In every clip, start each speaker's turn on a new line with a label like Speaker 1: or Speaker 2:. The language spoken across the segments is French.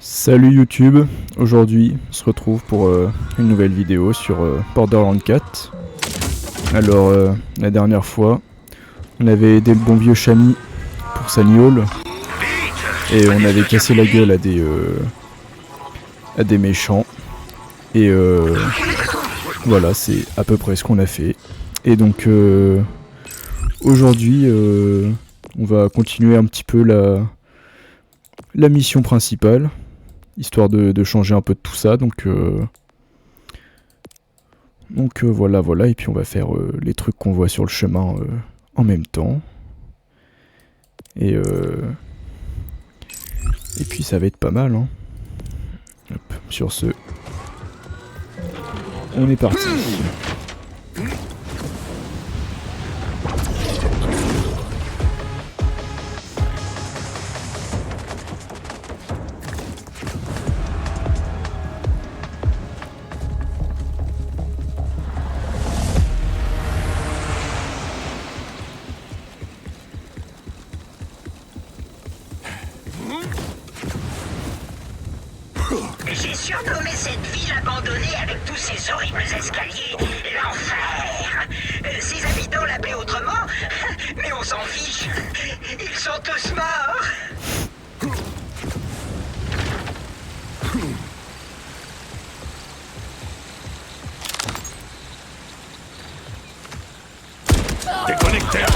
Speaker 1: Salut YouTube, aujourd'hui on se retrouve pour une nouvelle vidéo sur Borderlands 4. Alors la dernière fois on avait aidé le bon vieux Chami pour sa Niol et on avait cassé la gueule à des méchants et voilà, c'est à peu près ce qu'on a fait. Et donc aujourd'hui on va continuer un petit peu la mission principale, histoire de changer un peu de tout ça. Donc voilà, et puis on va faire les trucs qu'on voit sur le chemin en même temps. Et puis ça va être pas mal, hein. Hop, sur ce, on est parti.
Speaker 2: J'ai surnommé cette ville abandonnée avec tous ces horribles escaliers l'enfer. Ses habitants l'appelaient autrement, mais on s'en fiche. Ils sont tous morts.
Speaker 3: Déconnecteur.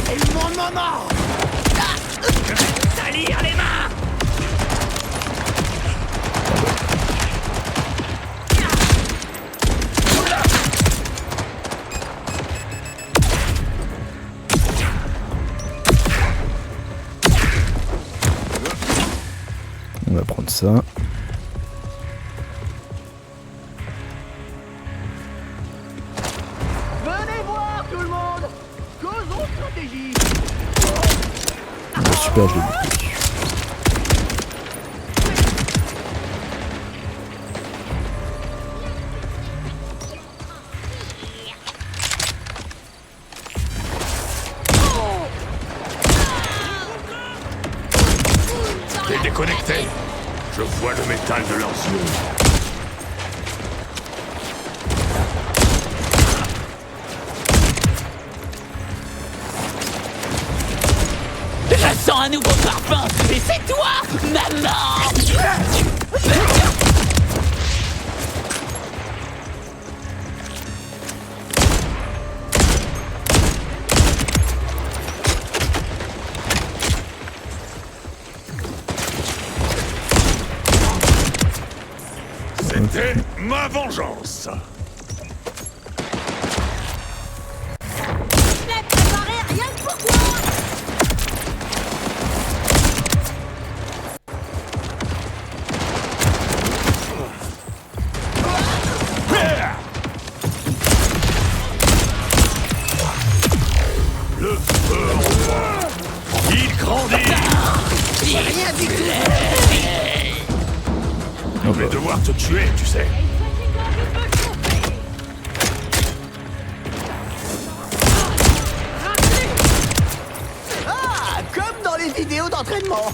Speaker 2: C'est mon moment. Salir les mains.
Speaker 1: On va prendre ça.
Speaker 4: Venez voir tout le monde. Causons stratégie.
Speaker 1: Super, je l'ai buté.
Speaker 3: T'es déconnecté. Je vois le métal de leurs yeux.
Speaker 5: Je sens un nouveau parfum, et c'est toi, maman.
Speaker 3: C'était ma vengeance.
Speaker 4: Je l'ai préparé rien que pour toi.
Speaker 3: Le feu roi. Il grandit.
Speaker 2: Rien du tout.
Speaker 3: Je vais devoir te tuer, tu sais.
Speaker 4: Ah, comme dans les vidéos d'entraînement.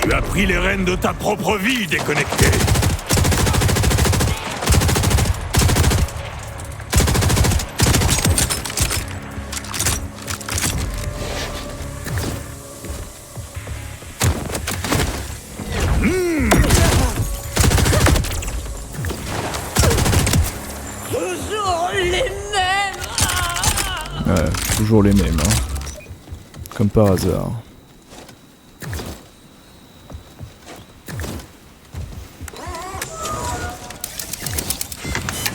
Speaker 3: Tu as pris les rênes de ta propre vie, déconnecté.
Speaker 5: Toujours les mêmes.
Speaker 1: Ouais, toujours les mêmes, hein. Comme par hasard.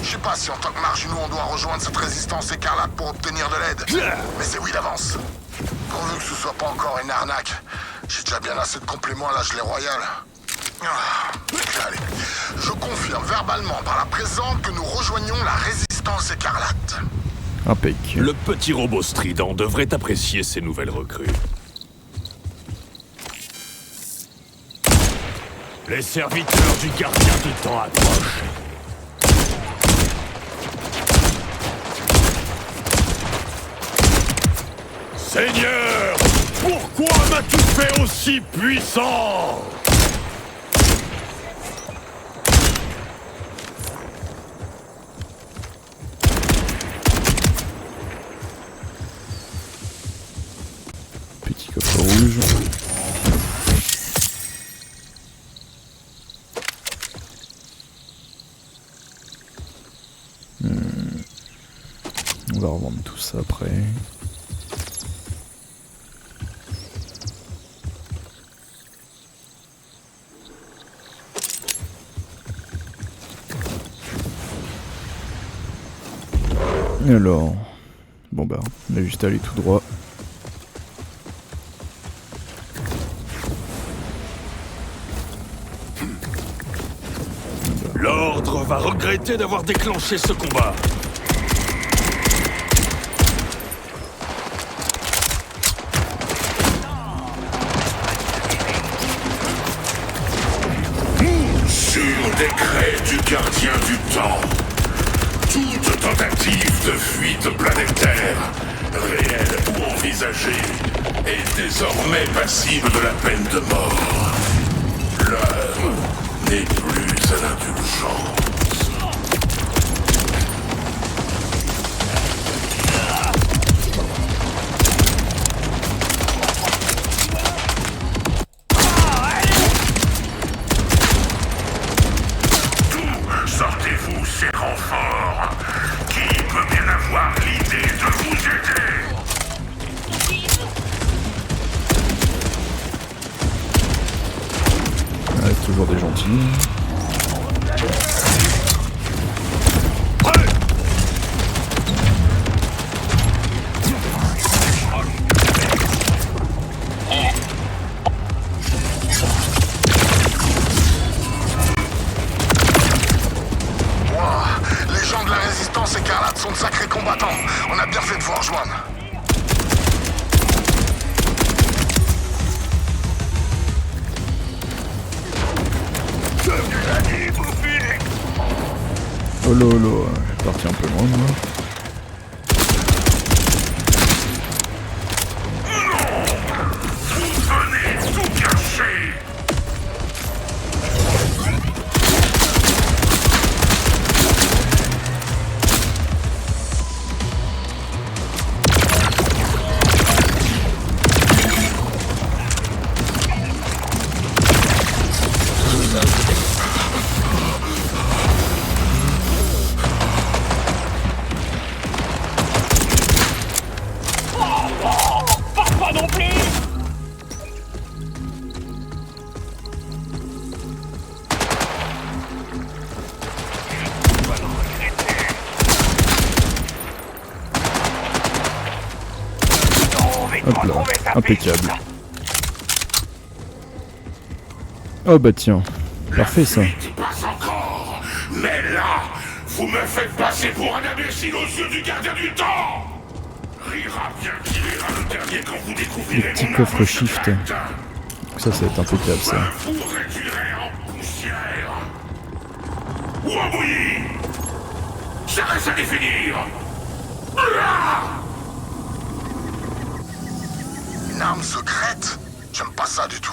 Speaker 6: Je sais pas si en tant que Marginaux on doit rejoindre cette résistance écarlate pour obtenir de l'aide. Mais c'est oui d'avance. Pourvu que ce soit pas encore une arnaque. J'ai déjà bien assez de compléments à la gelée royale. Allez, je confirme verbalement par la présente que nous rejoignons la résistance écarlate.
Speaker 1: Impec.
Speaker 3: Le petit robot strident devrait apprécier ces nouvelles recrues. Les serviteurs du gardien du temps approchent. Seigneur, pourquoi m'as-tu fait aussi puissant?
Speaker 1: Petit coffre rouge. On va revendre tout ça après. Alors, bon bah, on a juste à aller tout droit.
Speaker 3: L'Ordre va regretter d'avoir déclenché ce combat.
Speaker 7: Sur décret du gardien du temps, toute tentative de fuite planétaire, réelle ou envisagée, est désormais passible de la peine de mort. L'heure n'est plus à l'indulgence. Sortez-vous, ces renforts. Qui peut bien avoir l'idée de vous aider?
Speaker 1: Ouais, toujours des gentils.
Speaker 6: Les gens de la résistance écarlate sont de sacrés combattants. On a bien fait de vous rejoindre.
Speaker 1: Oh lolo, je suis parti un peu loin moi.
Speaker 7: Vous venez tout cacher.
Speaker 4: Pas non plus.
Speaker 1: Hop là, impeccable. Oh bah tiens, parfait ça.
Speaker 7: Pas encore. Mais là, vous me faites passer pour un imbécile aux yeux du gardien du temps. Rira bien qui rira le dernier quand vous découvrirez
Speaker 1: Le petit
Speaker 7: mon
Speaker 1: coffre
Speaker 7: âme
Speaker 1: shift.
Speaker 7: secrète.
Speaker 1: Ça va être impeccable ça.
Speaker 7: Je vous réduirai en poussière. Ou en bouillie. Ça reste à définir.
Speaker 6: Une arme secrète? J'aime pas ça du tout.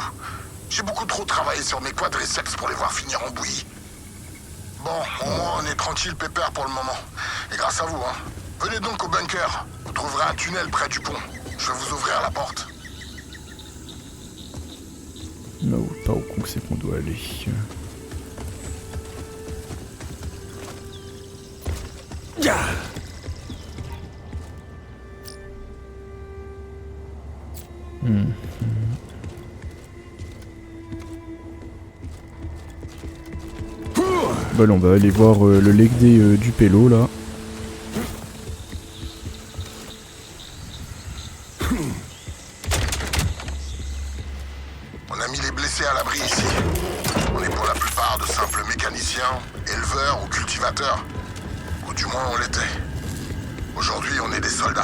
Speaker 6: J'ai beaucoup trop travaillé sur mes quadriceps pour les voir finir en bouillie. Bon, au moins on est tranquille pépère pour le moment. Et grâce à vous, hein. Venez donc au bunker. Vous trouverez un tunnel près du pont. Je vais vous ouvrir la porte.
Speaker 1: Non, pas au con que c'est qu'on doit aller. Bah là, on va aller voir le leg day du pélo là.
Speaker 6: On a mis les blessés à l'abri ici. On est pour la plupart de simples mécaniciens, éleveurs ou cultivateurs. Ou du moins on l'était. Aujourd'hui on est des soldats.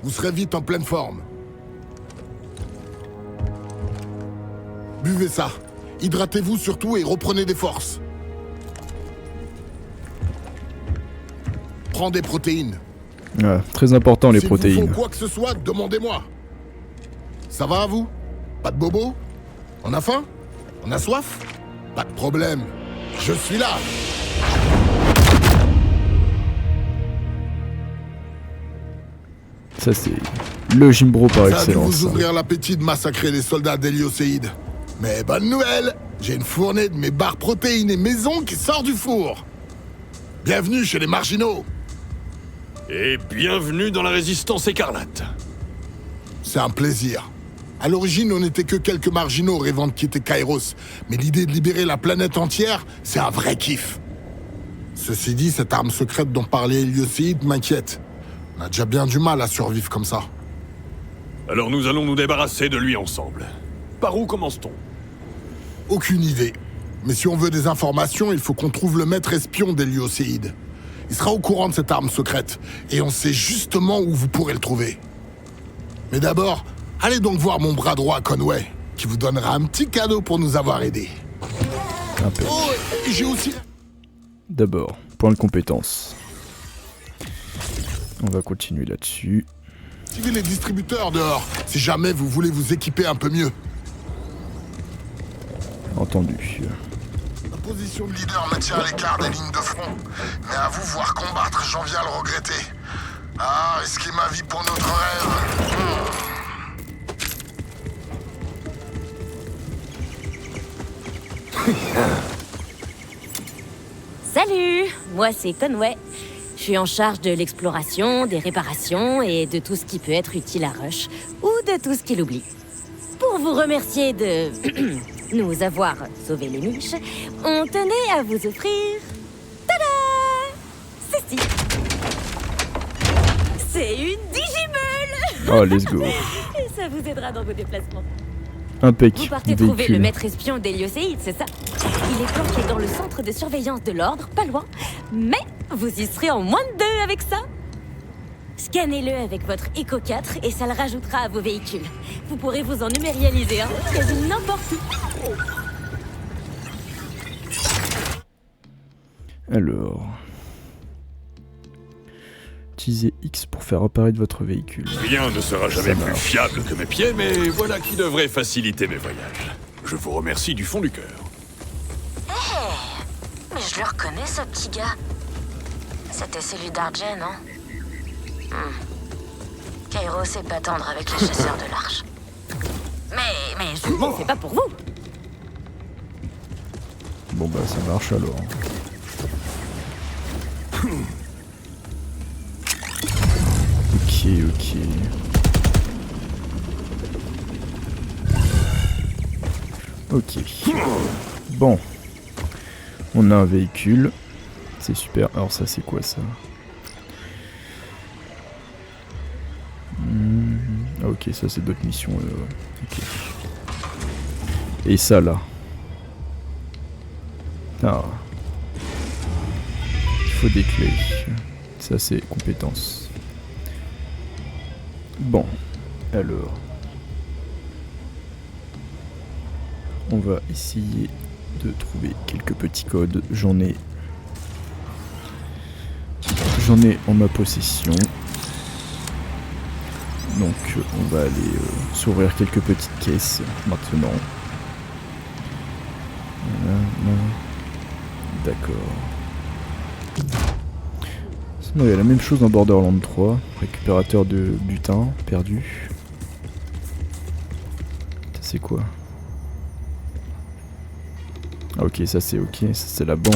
Speaker 6: Vous serez vite en pleine forme. Buvez ça. Hydratez-vous surtout et reprenez des forces. Prends des protéines.
Speaker 1: Ouais, très important les
Speaker 6: S'il
Speaker 1: protéines.
Speaker 6: vous faut quoi que ce soit, demandez-moi. Ça va à vous? Pas de bobo? On a faim? On a soif? Pas de problème. Je suis là.
Speaker 1: Ça c'est le Jimbro par
Speaker 6: Ça a dû
Speaker 1: excellence.
Speaker 6: vous ouvrir l'appétit de massacrer les soldats d'Héliocéide. Mais bonne nouvelle, j'ai une fournée de mes barres protéinées maison qui sort du four. Bienvenue chez les marginaux.
Speaker 3: Et bienvenue dans la résistance écarlate.
Speaker 6: C'est un plaisir. À l'origine, on n'était que quelques marginaux rêvant de quitter Kairos. Mais l'idée de libérer la planète entière, c'est un vrai kiff. Ceci dit, cette arme secrète dont parlait Héliocéide m'inquiète. On a déjà bien du mal à survivre comme ça.
Speaker 3: Alors nous allons nous débarrasser de lui ensemble. Par où commence-t-on?
Speaker 6: Aucune idée. Mais si on veut des informations, il faut qu'on trouve le maître espion d'Héliocéide. Il sera au courant de cette arme secrète. Et on sait justement où vous pourrez le trouver. Mais d'abord, allez donc voir mon bras droit Conway, qui vous donnera un petit cadeau pour nous avoir aidés.
Speaker 1: Impec.
Speaker 6: Oh, et j'ai aussi...
Speaker 1: D'abord, point de compétence. On va continuer là-dessus.
Speaker 6: Activez les distributeurs dehors, si jamais vous voulez vous équiper un peu mieux.
Speaker 1: Entendu.
Speaker 6: La position de leader me tient à l'écart des lignes de front. Mais à vous voir combattre, j'en viens à le regretter. Ah, risquer ma vie pour notre rêve.
Speaker 8: Salut, moi c'est Conway. Je suis en charge de l'exploration, des réparations et de tout ce qui peut être utile à Rush, ou de tout ce qu'il oublie. Pour vous remercier de nous avoir sauvé les miches, on tenait à vous offrir... Tada! Ceci. C'est une digimule.
Speaker 1: Oh, let's go.
Speaker 8: Et ça vous aidera dans vos déplacements.
Speaker 1: Impec.
Speaker 8: Vous partez trouver
Speaker 1: Véhicule.
Speaker 8: le maître espion d'Héliocéide, c'est ça? Il est planqué dans le centre de surveillance de l'ordre, pas loin. Mais vous y serez en moins de 2 avec ça. Scannez-le avec votre Eco 4 et ça le rajoutera à vos véhicules. Vous pourrez vous en numérialiser un, quasi n'importe où.
Speaker 1: Alors... Utilisez X pour faire apparaître votre véhicule.
Speaker 3: Rien ne sera jamais
Speaker 1: Ça
Speaker 3: plus
Speaker 1: marche.
Speaker 3: fiable que mes pieds, mais voilà qui devrait faciliter mes voyages. Je vous remercie du fond du cœur.
Speaker 8: Mais je le reconnais, ce petit gars. C'était celui d'Arjen, non? Kairos sait pas tendre avec les chasseurs de l'Arche. Mais je ne m'en fais pas pour vous.
Speaker 1: Bon bah ça marche alors. Ok. Ok. Bon. On a un véhicule. C'est super. Alors ça c'est quoi ça? Ok, ça c'est d'autres missions. Ok. Et ça là. Ah. Il faut des clés. Ça c'est compétences. Bon. Alors. On va essayer de trouver quelques petits codes. J'en ai en ma possession. Donc on va aller s'ouvrir quelques petites caisses maintenant. D'accord. Sinon il y a la même chose dans Borderlands 3. Récupérateur de butin perdu. Ça c'est quoi? Ah, ok, ça c'est ok, ça c'est la banque.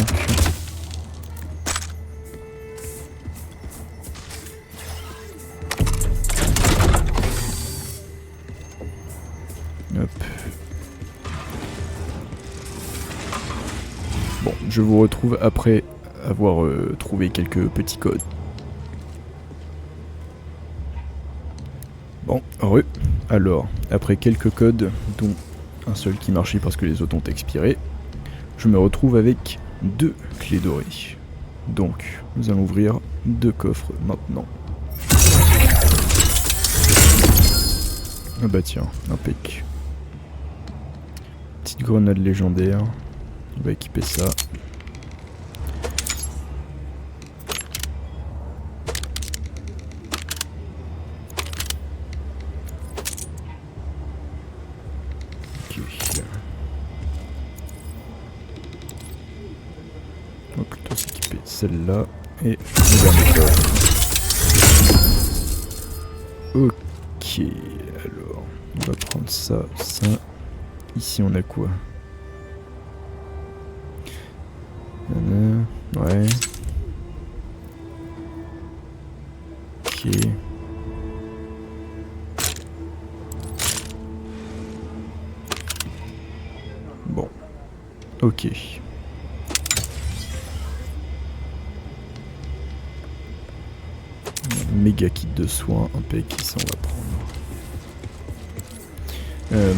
Speaker 1: Hop. Bon, je vous retrouve après avoir trouvé quelques petits codes. Bon, heureux. Alors, après quelques codes, dont un seul qui marchait parce que les autres ont expiré, je me retrouve avec 2 clés dorées. Donc, nous allons ouvrir 2 coffres maintenant. Ah bah tiens, impec. Petite grenade légendaire. On va équiper ça. Ok. On va plutôt s'équiper celle-là et le dernier corps. Ok, alors on va prendre ça, ça. Ici on a quoi? Ouais. Ok. Bon. Ok. Méga kit de soins, impec, ça on va prendre.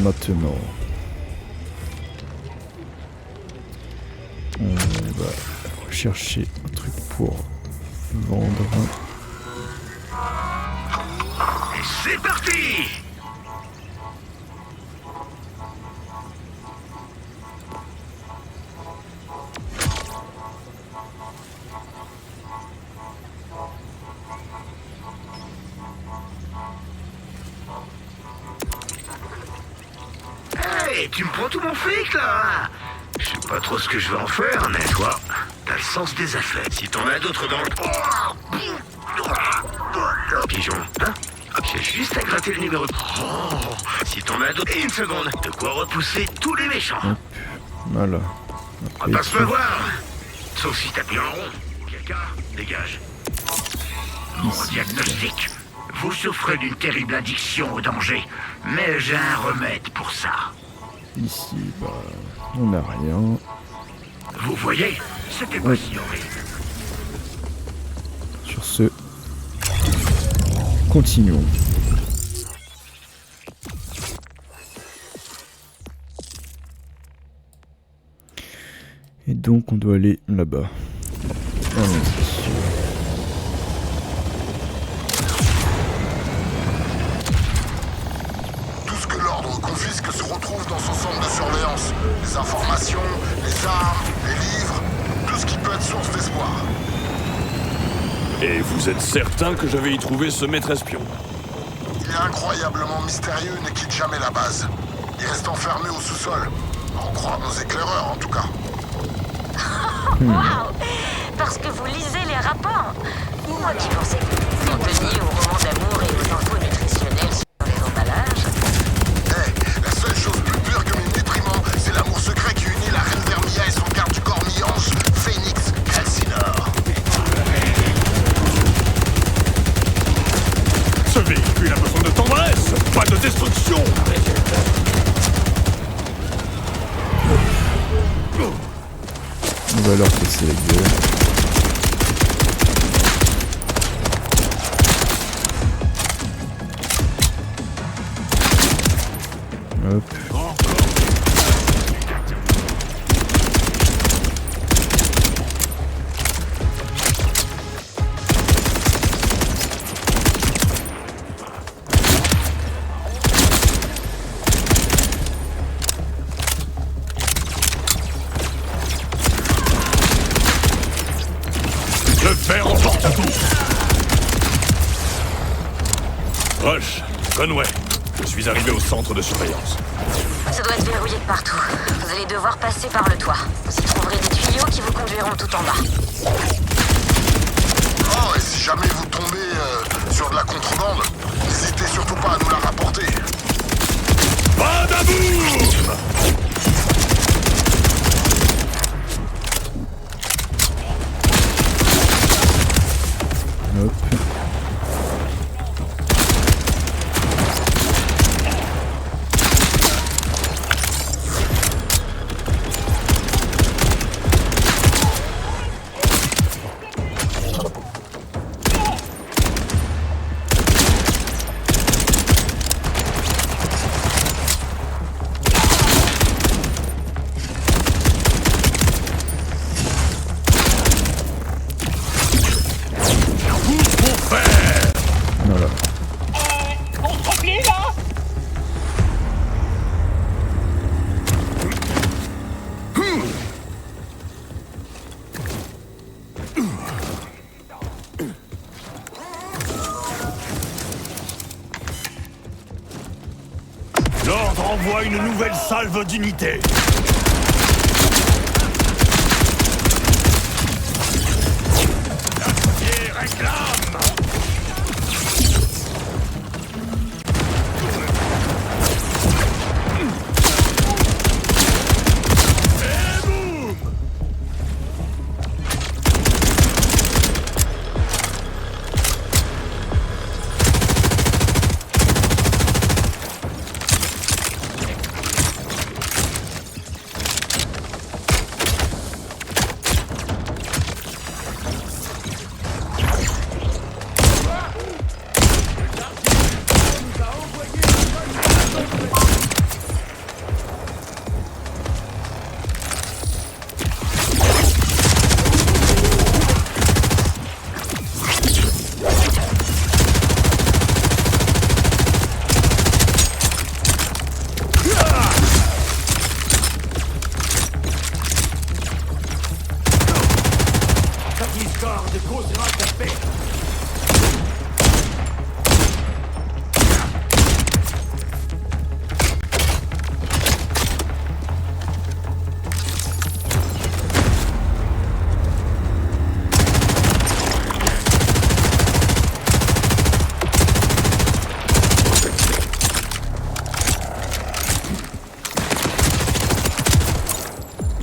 Speaker 1: Maintenant, on va chercher un truc pour vendre.
Speaker 7: C'est parti! Hey, tu me prends tout mon fric là! Je sais pas trop ce que je vais en faire, mais toi, t'as le sens des affaires. Si t'en as d'autres dans le... Pigeon, hein? J'ai juste à gratter le numéro... Si t'en as d'autres... Et une seconde, de quoi repousser tous les méchants.
Speaker 1: Voilà.
Speaker 7: On va pas se me voir. Sauf si t'appuies en rond. Quelqu'un, dégage. Mon diagnostic. Vous souffrez d'une terrible addiction au danger. Mais j'ai un remède pour ça.
Speaker 1: Ici, bah, on n'a rien.
Speaker 7: Vous voyez? C'était pas si horrible.
Speaker 1: Sur ce, continuons. Et donc on doit aller là-bas.
Speaker 6: Tout ce que l'ordre confisque se retrouve dans son centre de surveillance. Les informations, les armes, les livres, tout ce qui peut être source d'espoir.
Speaker 3: Et vous êtes certain que je vais y trouver ce maître espion?
Speaker 6: Il est incroyablement mystérieux et ne quitte jamais la base. Il reste enfermé au sous-sol. En croire nos éclaireurs, en tout cas.
Speaker 8: Waouh! Parce que vous lisez les rapports. Moi qui pensais que vous vous en teniez aux romans d'amour et aux infos nutritionnelles sur les emballages.
Speaker 6: La seule chose plus pure que mes nutriments, c'est l'amour secret qui unit la reine Vermilla et son garde du corps mi-ange, Phoenix Calcinor.
Speaker 3: Ce véhicule a besoin de tendresse, pas de destruction.
Speaker 1: On va leur casser la gueule. Hop.
Speaker 3: Le fer emporte tout. Rush, Conway, je suis arrivé au centre de surveillance.
Speaker 8: Ça doit être verrouillé de partout. Vous allez devoir passer par le toit. Vous y trouverez des tuyaux qui vous conduiront tout en bas.
Speaker 6: Oh, et si jamais vous tombez sur de la contrebande, n'hésitez surtout pas à nous la rapporter.
Speaker 3: Badaboum!
Speaker 1: Hop.
Speaker 9: Envoie une nouvelle salve d'unités. Réclame.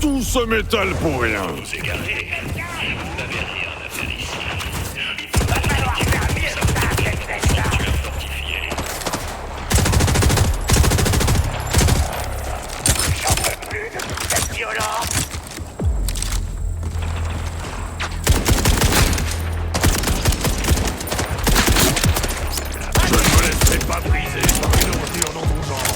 Speaker 3: Tout ce métal pour rien.
Speaker 9: Je ne me laisserai pas briser par une ordure dans ton genre.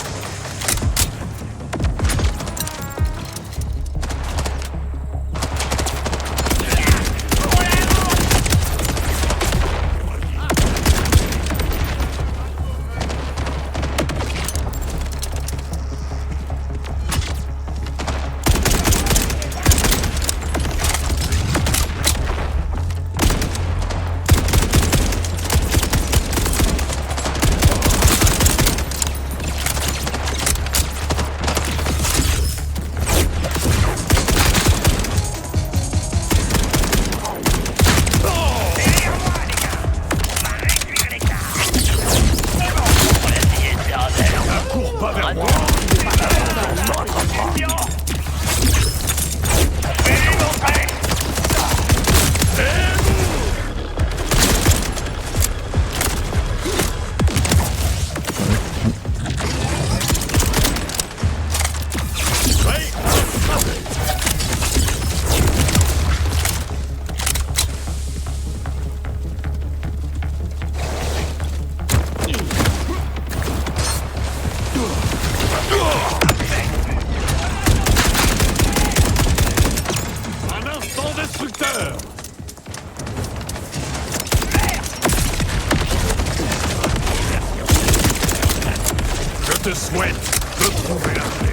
Speaker 9: Je te souhaite de trouver la clé.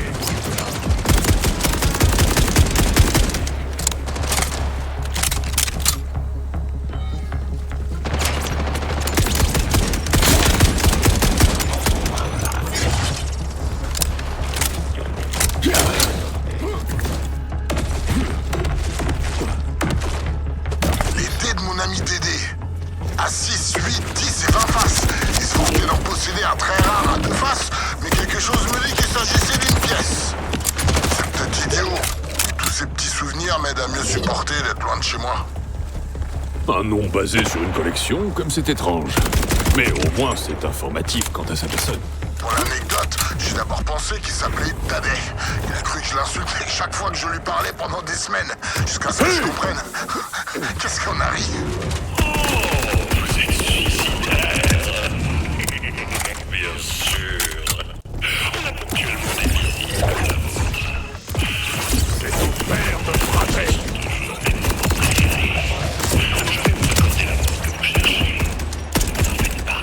Speaker 6: Les dés de mon ami Dédé. À 6, 8, 10 et 20 faces. Ils se font d'en posséder un très rare à 2 faces, mais quelque chose me dit qu'il s'agissait d'une pièce. C'est peut-être idiot. Tous ces petits souvenirs m'aident à mieux supporter d'être loin de chez moi.
Speaker 3: Un nom basé sur une collection, comme c'est étrange. Mais au moins, c'est informatif quant à sa personne.
Speaker 6: Pour l'anecdote, j'ai d'abord pensé qu'il s'appelait Tadé. Il a cru que je l'insultais chaque fois que je lui parlais pendant des semaines, jusqu'à ce que je comprenne. Qu'est-ce qu'on arrive?
Speaker 7: Vous êtes suicidaire. Bien sûr. On a ponctuellement des visites comme la vôtre.
Speaker 9: C'est ton père de frapper.
Speaker 7: Je vais vous accorder la mort que vous cherchez. Ne vous en faites pas.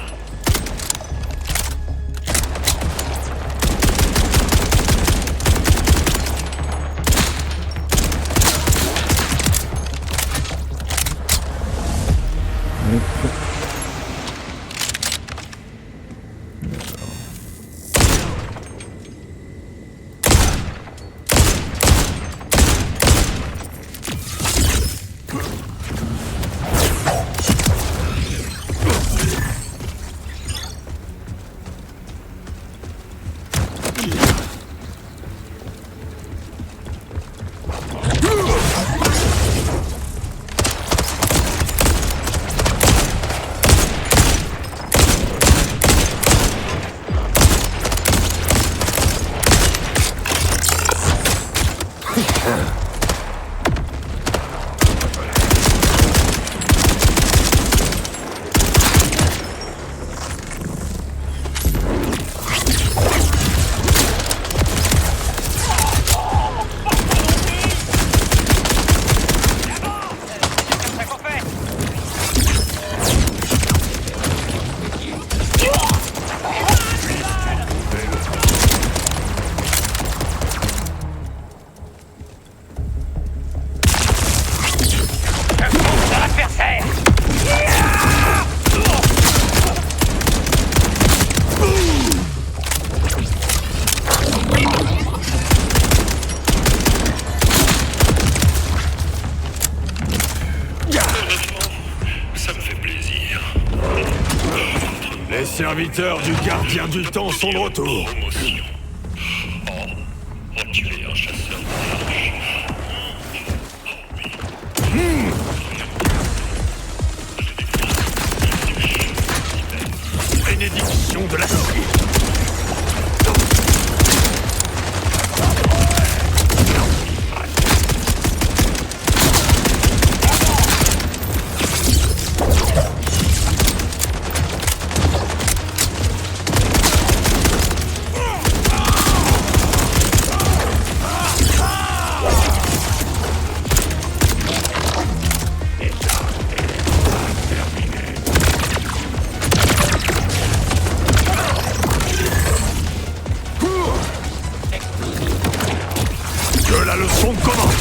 Speaker 9: serviteurs du gardien du temps sont de retour.
Speaker 7: Reculer un chasseur
Speaker 9: Bénédiction de la suite. Que la leçon commence.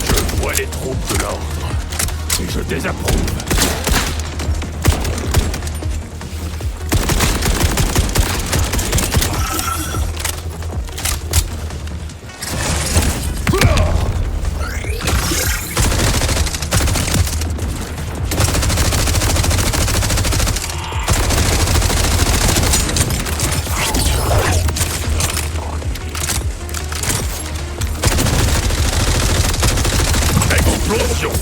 Speaker 9: Je vois les troupes de l'ordre et je désapprouve. Explosion!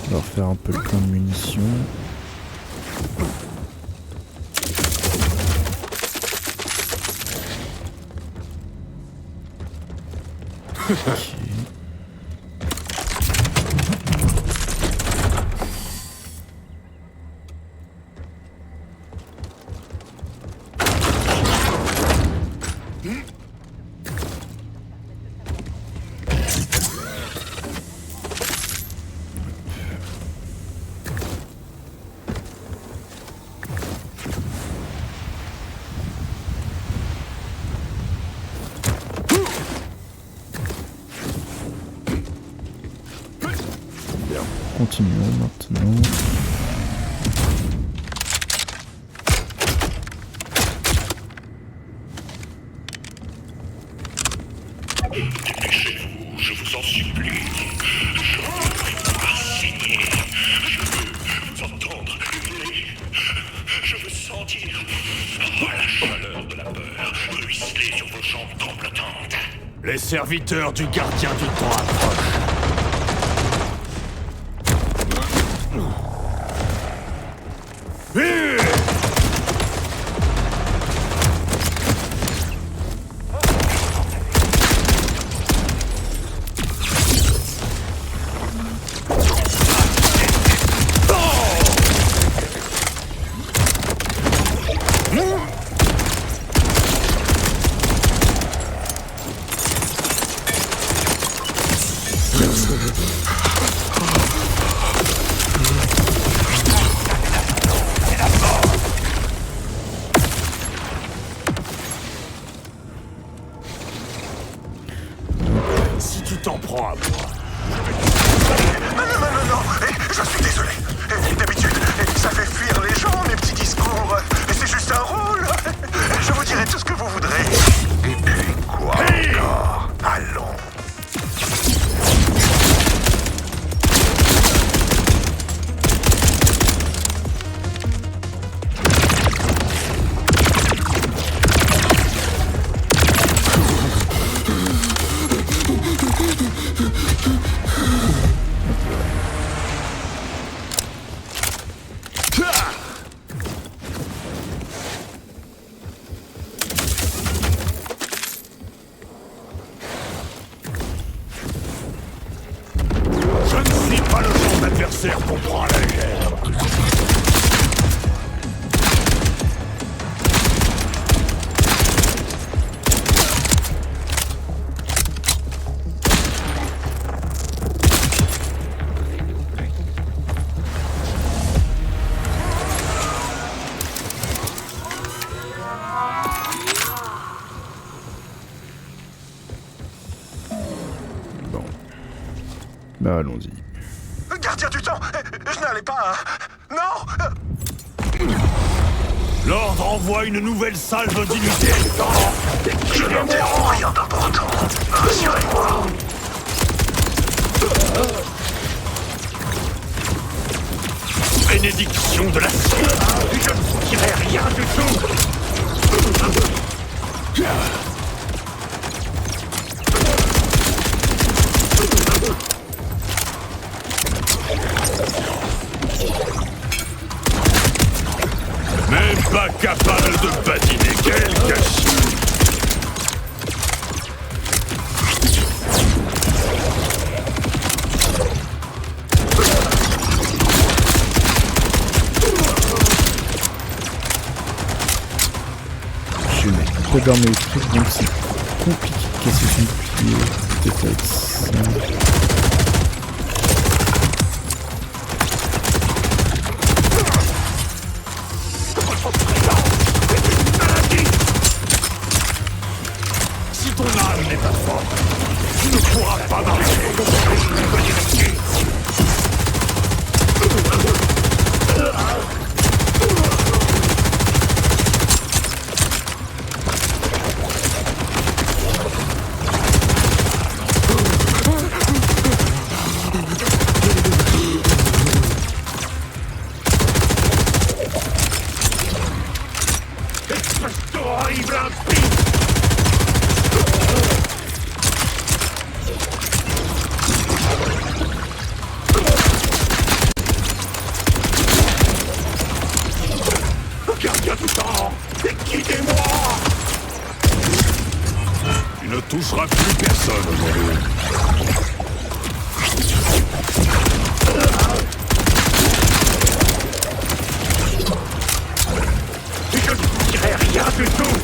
Speaker 1: On va refaire un peu le plein de munitions. Ok. Continuons maintenant.
Speaker 7: chambre tremblotante.
Speaker 9: Les serviteurs du gardien du temps approchent. Si tu t'en prends à moi.
Speaker 6: Non, je suis désolé. D'habitude, ça fait fuir les gens, mes petits discours. Mais c'est juste un rôle. Je vous dirai tout ce que vous voudrez. Et puis quoi encore? Allons.
Speaker 9: Adversaire qu'on prend à la légère.
Speaker 1: Bon. Bah allons-y.
Speaker 6: Gardien du temps, je n'allais pas... Non.
Speaker 9: L'ordre envoie une nouvelle salve d'unités.
Speaker 6: Je n'entends rien d'important. Rassurez-moi.
Speaker 9: Bénédiction de la ciel.
Speaker 6: Je ne vous dirai rien du tout.
Speaker 9: Même pas capable de patiner, quel gâchis!
Speaker 1: Je mets pas dans mes trucs, donc c'est compliqué de casser son bouclier. Peut-être avec ça.
Speaker 9: Si ton âme n'est pas forte, tu ne pourras pas marcher. Gardien du temps, quittez-moi! Tu ne toucheras plus personne aujourd'hui.
Speaker 6: Je ne vous dirai rien du tout.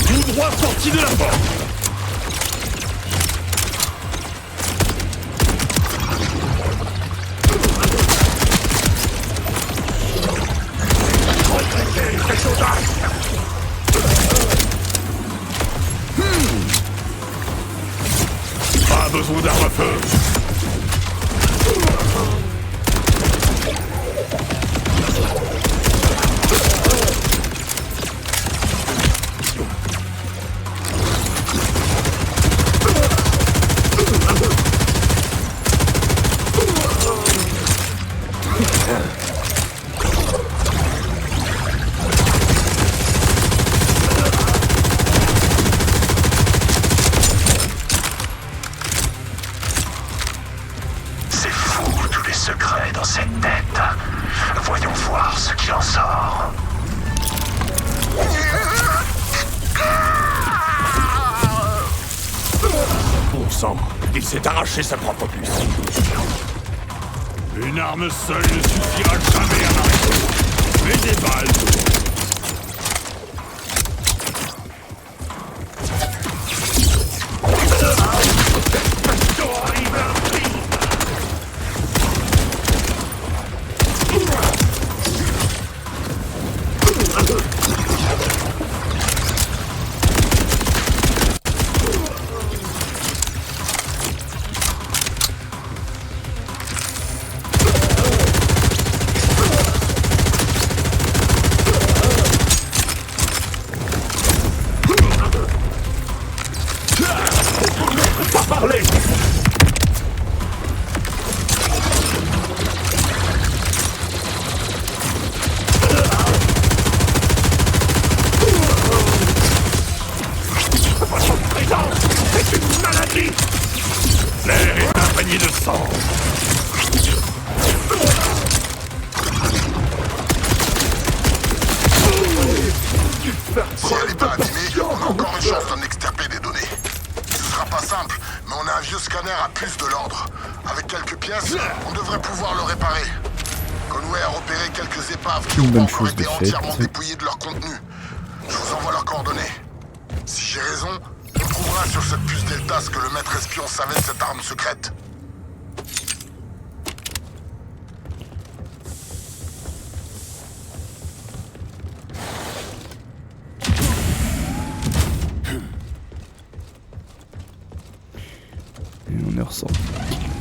Speaker 9: Tout droit sorti de la porte. Pas besoin d'armes à feu.
Speaker 6: voir ce qui en sort.
Speaker 9: Bon sang, il s'est arraché sa propre puce. Une arme seule ne suffira jamais à m'arrêter. Mais des balles, tout. L'air est imprégné de sang.
Speaker 6: Si elle n'est pas abîmée, on a encore une chance d'en extirper des données. Ce sera pas simple, mais on a un vieux scanner à plus de l'ordre. Avec quelques pièces, on devrait pouvoir le réparer. Conway a repéré quelques épaves qui ont pas encore été entièrement dépouillées de leur contenu. Je vous envoie leurs coordonnées. Si j'ai raison, on trouvera sur cette puce Delta ce que le maître espion savait de cette arme secrète.
Speaker 1: Et on est ressorti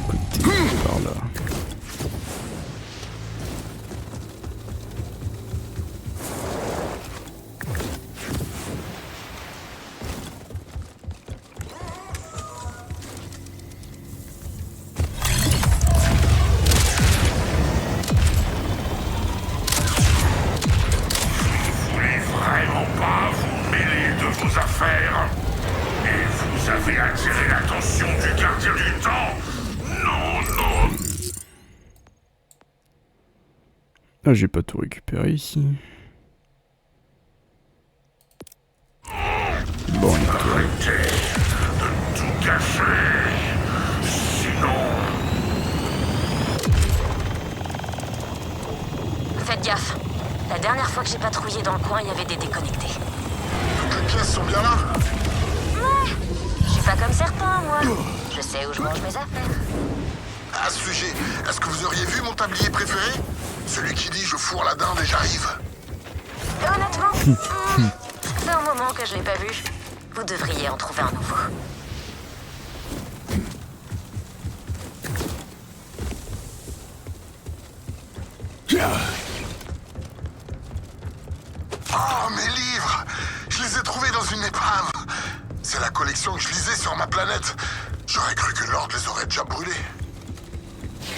Speaker 1: côté par là.
Speaker 7: Vous avez attiré l'attention du gardien du temps. Non, non.
Speaker 1: Ah, j'ai pas tout récupéré ici. Bon,
Speaker 7: arrêtez de tout cacher. Sinon...
Speaker 8: Faites gaffe. La dernière fois que j'ai patrouillé dans le coin, il y avait des déconnectés.
Speaker 6: Toutes les pièces sont bien là?
Speaker 8: Ouais. Je suis pas comme certains, moi. Je sais où je range mes affaires.
Speaker 6: À ce sujet, est-ce que vous auriez vu mon tablier préféré? Celui qui dit « je fourre la dinde et j'arrive ».
Speaker 8: Honnêtement, ça fait un moment que je l'ai pas vu. Vous devriez en trouver un nouveau.
Speaker 6: Oh, mes livres! Je les ai trouvés dans une épave. C'est la collection que je lisais sur ma planète. J'aurais cru que Lord les aurait déjà brûlés.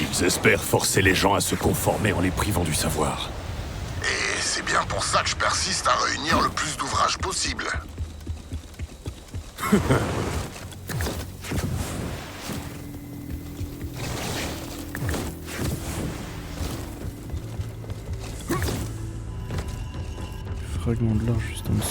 Speaker 3: Ils espèrent forcer les gens à se conformer en les privant du savoir.
Speaker 6: Et c'est bien pour ça que je persiste à réunir le plus d'ouvrages possible.
Speaker 1: Fragment de l'art juste en dessous.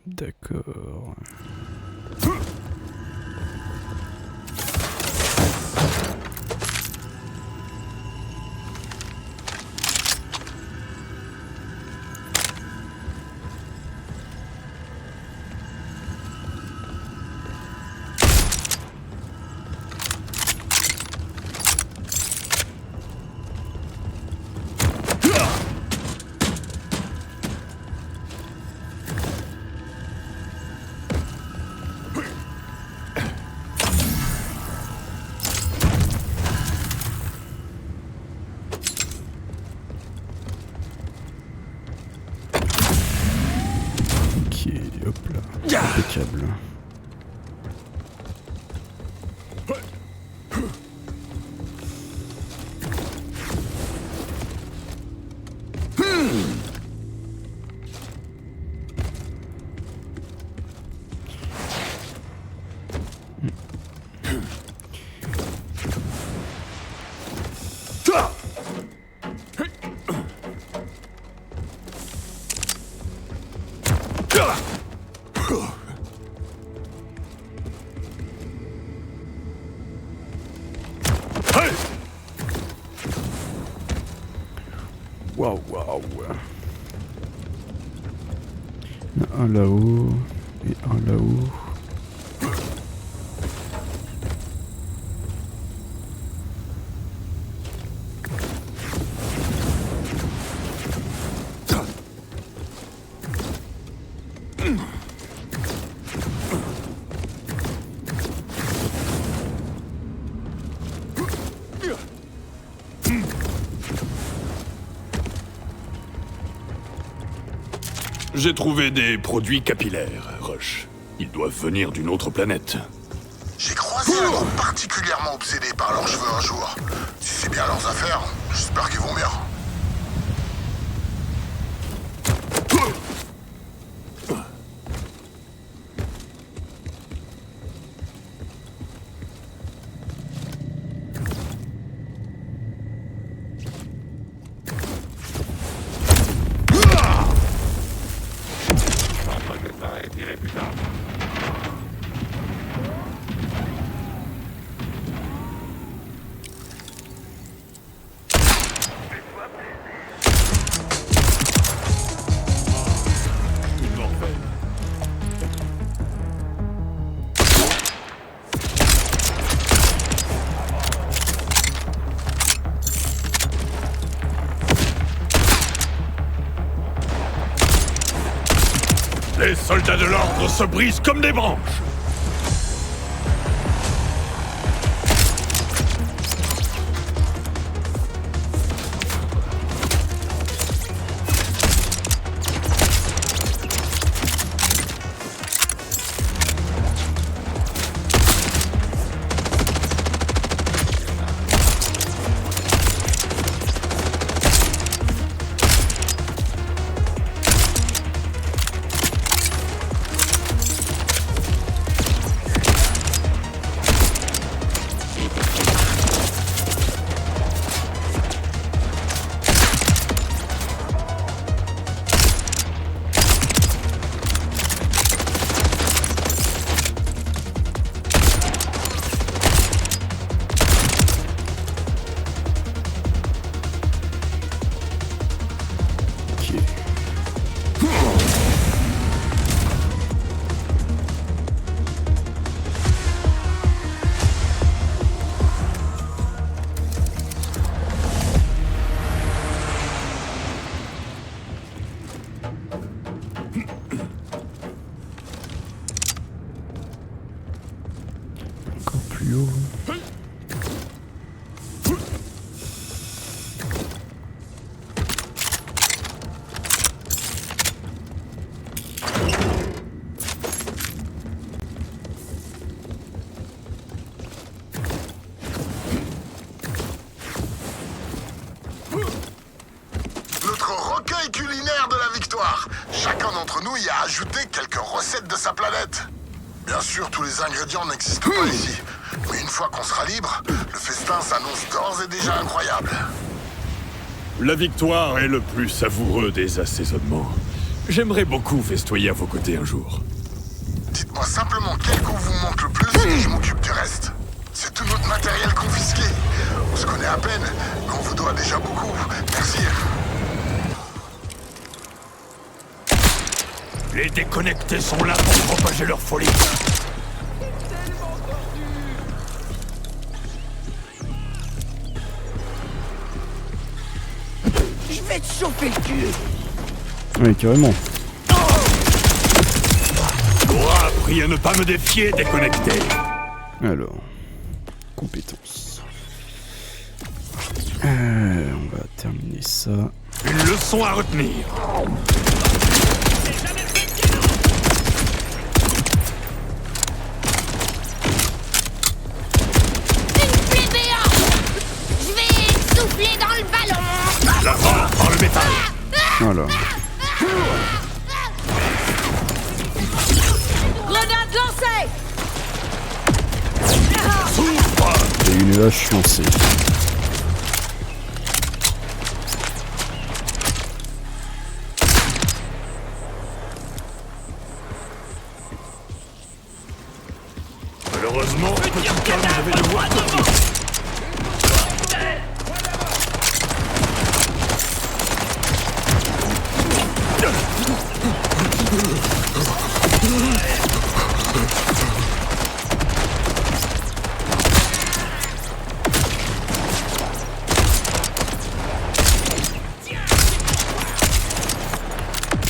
Speaker 1: D'accord. Ok, hop là. Impeccable. Waouh, waouh. Il y en a un là-haut et un là-haut.
Speaker 3: J'ai trouvé des produits capillaires, Rush. Ils doivent venir d'une autre planète.
Speaker 6: J'ai croisé un groupe particulièrement obsédé par leurs cheveux un jour. Si c'est bien leurs affaires, j'espère qu'ils vont bien.
Speaker 3: Les soldats de l'ordre se brisent comme des branches.
Speaker 1: Plus haut.
Speaker 6: Notre recueil culinaire de la victoire. Chacun d'entre nous y a ajouté quelques recettes de sa planète. Bien sûr, tous les ingrédients n'existent pas ici. Mais une fois qu'on sera libre, le festin s'annonce d'ores et déjà incroyable.
Speaker 3: La victoire est le plus savoureux des assaisonnements. J'aimerais beaucoup festoyer à vos côtés un jour.
Speaker 6: Dites-moi simplement quel coup vous manque le plus et je m'occupe du reste. C'est tout notre matériel confisqué. On se connaît à peine, mais on vous doit déjà beaucoup. Merci.
Speaker 9: Les déconnectés sont là pour propager leur folie.
Speaker 4: Je vais te chauffer le cul.
Speaker 1: Oui, carrément.
Speaker 3: T'auras appris à ne pas me défier, déconnecté.
Speaker 1: Alors, compétences. On va terminer ça.
Speaker 3: Une leçon à retenir.
Speaker 1: Voilà.
Speaker 8: Grenade lancée!
Speaker 1: Et une hache lancée.
Speaker 9: Malheureusement, petit calme, je vais devoir continuer.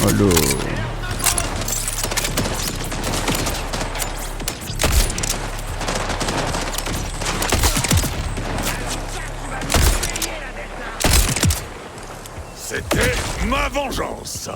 Speaker 1: Allô.
Speaker 3: C'était ma vengeance.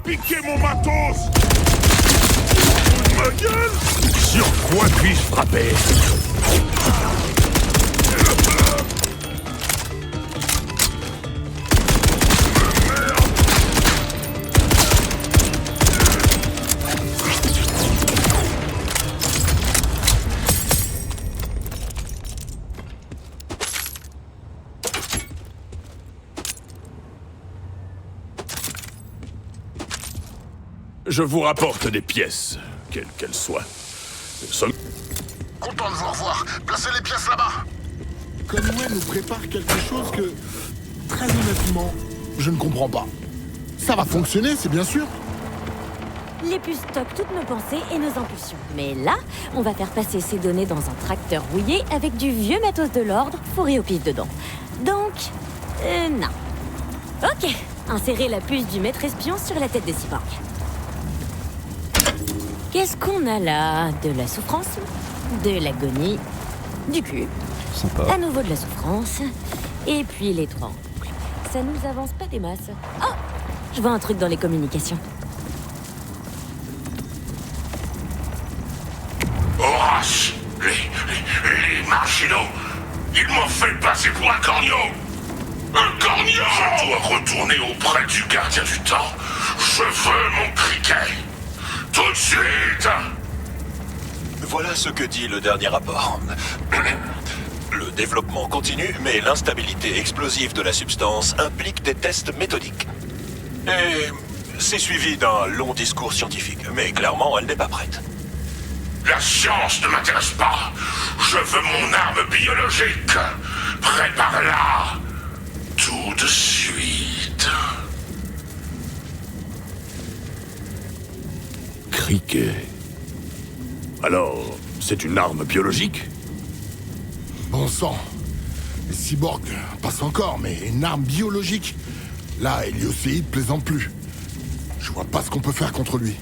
Speaker 3: Piquer mon matos! Ma gueule! Sur quoi puis-je frapper? Je vous rapporte des pièces, quelles qu'elles soient.
Speaker 6: Content de vous revoir. Placez les pièces là-bas.
Speaker 10: Conway nous prépare quelque chose que, très honnêtement, je ne comprends pas. Ça va fonctionner, c'est bien sûr.
Speaker 8: Les puces stockent toutes nos pensées et nos impulsions. Mais là, on va faire passer ces données dans un tracteur rouillé avec du vieux matos de l'ordre fourré au pif dedans. Donc, non. Ok, insérez la puce du maître espion sur la tête des cyborgs. Qu'est-ce qu'on a là? De la souffrance, de l'agonie, du cul,
Speaker 1: Sympa.
Speaker 8: à nouveau de la souffrance, et puis les trois en boucle. Ça nous avance pas des masses. Oh! Je vois un truc dans les communications.
Speaker 7: Horace, les marginaux, ils m'ont fait passer pour un corneau. Un corneau! Je dois retourner auprès du gardien du temps. Je veux mon criquet. Tout de suite!
Speaker 11: Voilà ce que dit le dernier rapport. Le développement continue, mais l'instabilité explosive de la substance implique des tests méthodiques. Et c'est suivi d'un long discours scientifique, mais clairement, elle n'est pas prête.
Speaker 7: La science ne m'intéresse pas. Je veux mon arme biologique. Prépare-la. Tout de suite.
Speaker 3: Criquet. Alors, c'est une arme biologique?
Speaker 10: Bon sang. Les cyborgs passent encore, mais une arme biologique. Là, Hélioséide plaisante plus. Je vois pas ce qu'on peut faire contre lui.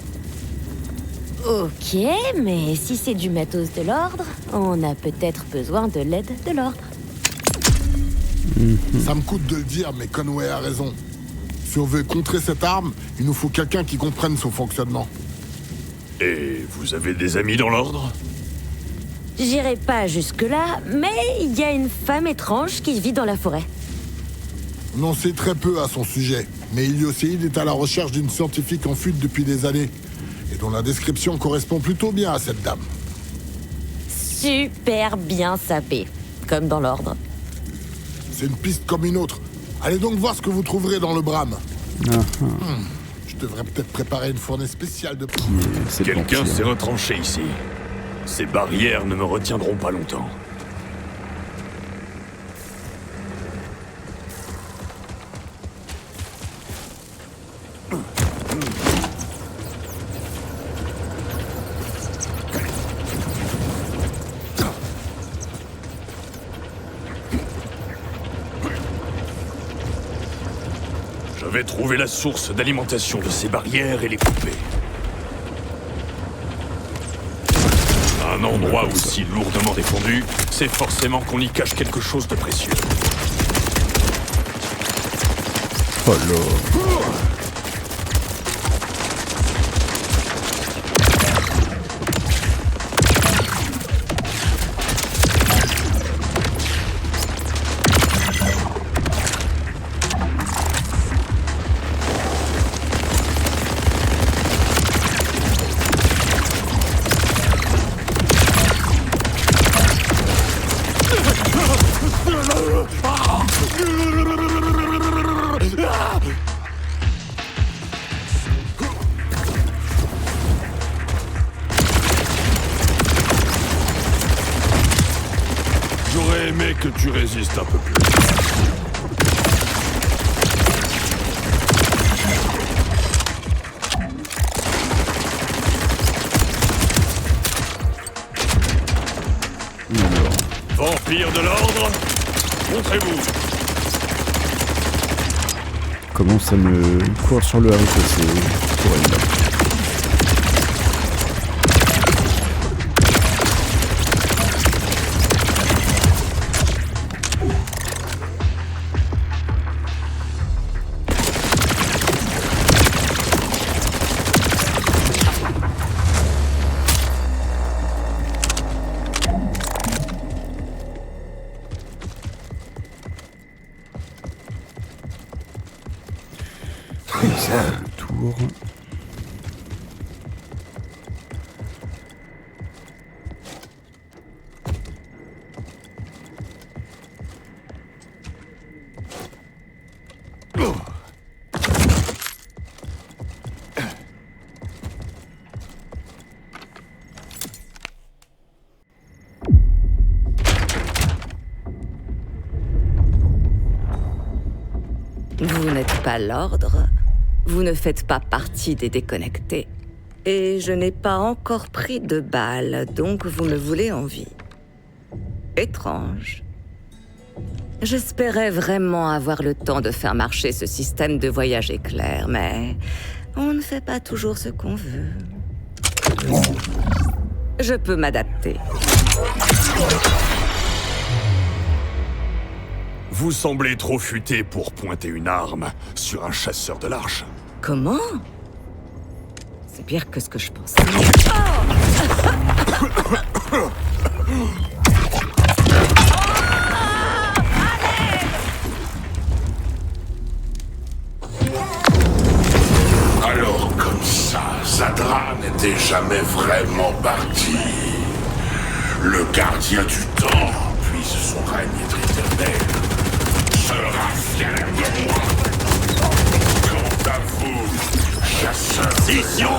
Speaker 8: Ok, mais si c'est du matos de l'ordre, on a peut-être besoin de l'aide de l'ordre.
Speaker 10: Ça me coûte de le dire, mais Conway a raison. Si on veut contrer cette arme, il nous faut quelqu'un qui comprenne son fonctionnement.
Speaker 3: Et vous avez des amis dans l'ordre?
Speaker 8: J'irai pas jusque-là, mais il y a une femme étrange qui vit dans la forêt.
Speaker 10: On en sait très peu à son sujet, mais Ilioséide est à la recherche d'une scientifique en fuite depuis des années, et dont la description correspond plutôt bien à cette dame.
Speaker 8: Super bien sapé, comme dans l'ordre.
Speaker 10: C'est une piste comme une autre. Allez donc voir ce que vous trouverez dans le Bram. Je devrais peut-être préparer une fournée spéciale de...
Speaker 3: Quelqu'un s'est retranché ici. Ces barrières ne me retiendront pas longtemps. Je vais trouver la source d'alimentation de ces barrières et les couper. Un endroit aussi lourdement défendu, c'est forcément qu'on y cache quelque chose de précieux.
Speaker 1: Oh là.
Speaker 3: J'aurais aimé que tu résistes un peu plus. Vampire de l'ordre, montrez-vous.
Speaker 1: Comment ça me court sur le haricot, c'est pour elle là. Tour.
Speaker 12: Vous n'êtes pas l'ordre, vous ne faites pas partie des déconnectés. Et je n'ai pas encore pris de balles, donc vous me voulez en vie. Étrange. J'espérais vraiment avoir le temps de faire marcher ce système de voyage éclair, mais on ne fait pas toujours ce qu'on veut. Je peux m'adapter.
Speaker 3: Vous semblez trop futé pour pointer une arme sur un chasseur de l'Arche.
Speaker 12: Comment? C'est pire que ce que je pensais.
Speaker 7: Alors comme ça, Zadra n'était jamais vraiment parti. Le gardien du temps, puisse son règne éternel, sera fier de moi. Quant à vous, chasseurs
Speaker 3: Scission,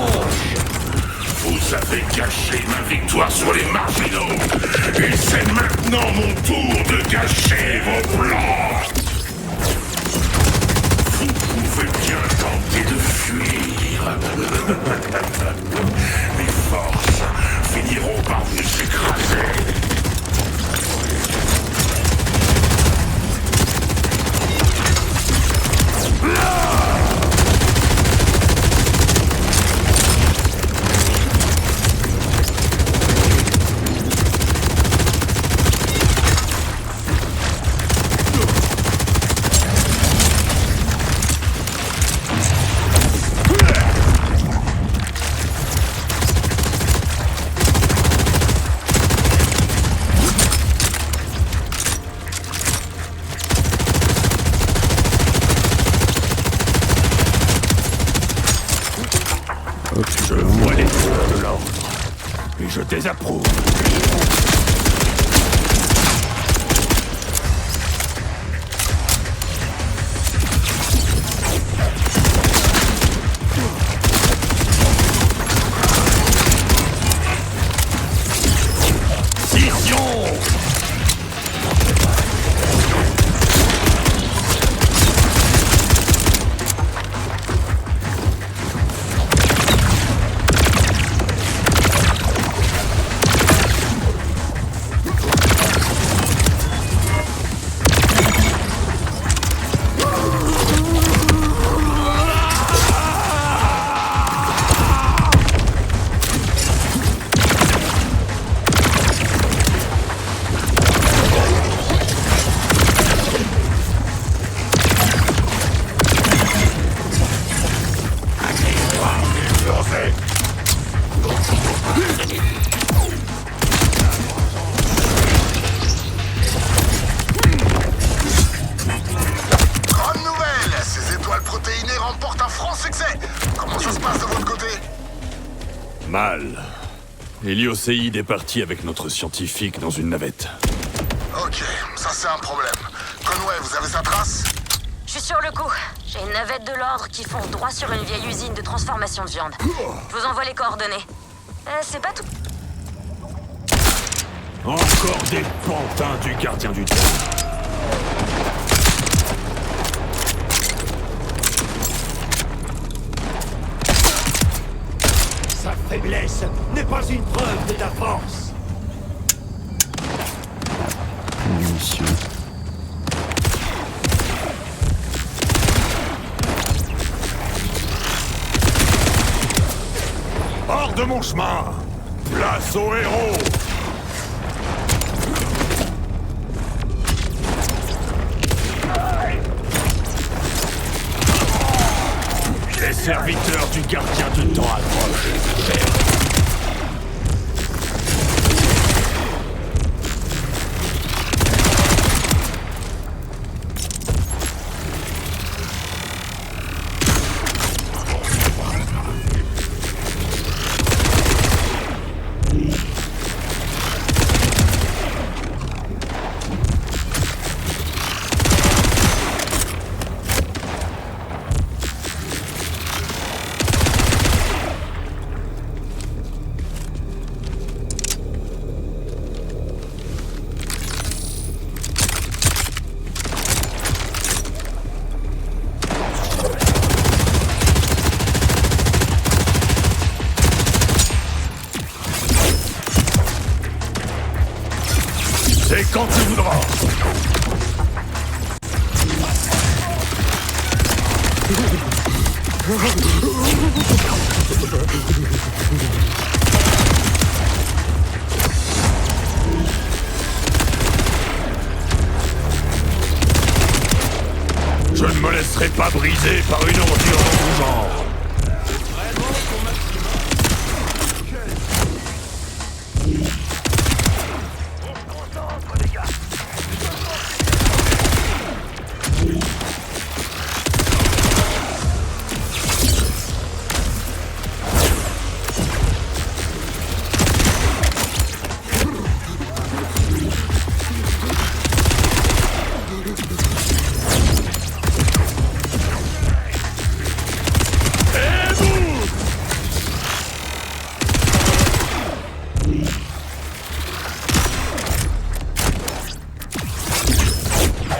Speaker 7: vous avez gâché ma victoire sur les marginaux. Et c'est maintenant mon tour de gâcher vos plans. Vous pouvez bien tenter de fuir. Mes forces finiront par vous écraser.
Speaker 9: je désapprouve.
Speaker 3: Mal. Hélioséide est parti avec notre scientifique dans une navette.
Speaker 6: Ok, ça c'est un problème. Conway, vous avez sa trace?
Speaker 8: Je suis sur le coup. J'ai une navette de l'ordre qui fonce droit sur une vieille usine de transformation de viande. Je vous envoie les coordonnées. C'est pas tout.
Speaker 3: Encore des pantins du gardien du temps.
Speaker 9: Sa faiblesse n'est pas une preuve de ta force.
Speaker 1: Munitions.
Speaker 3: Hors de mon chemin! Place aux héros! Les serviteurs du gardien du temps approchent. C'est quand tu voudras. Je ne me laisserai pas briser par une ordure en tout genre.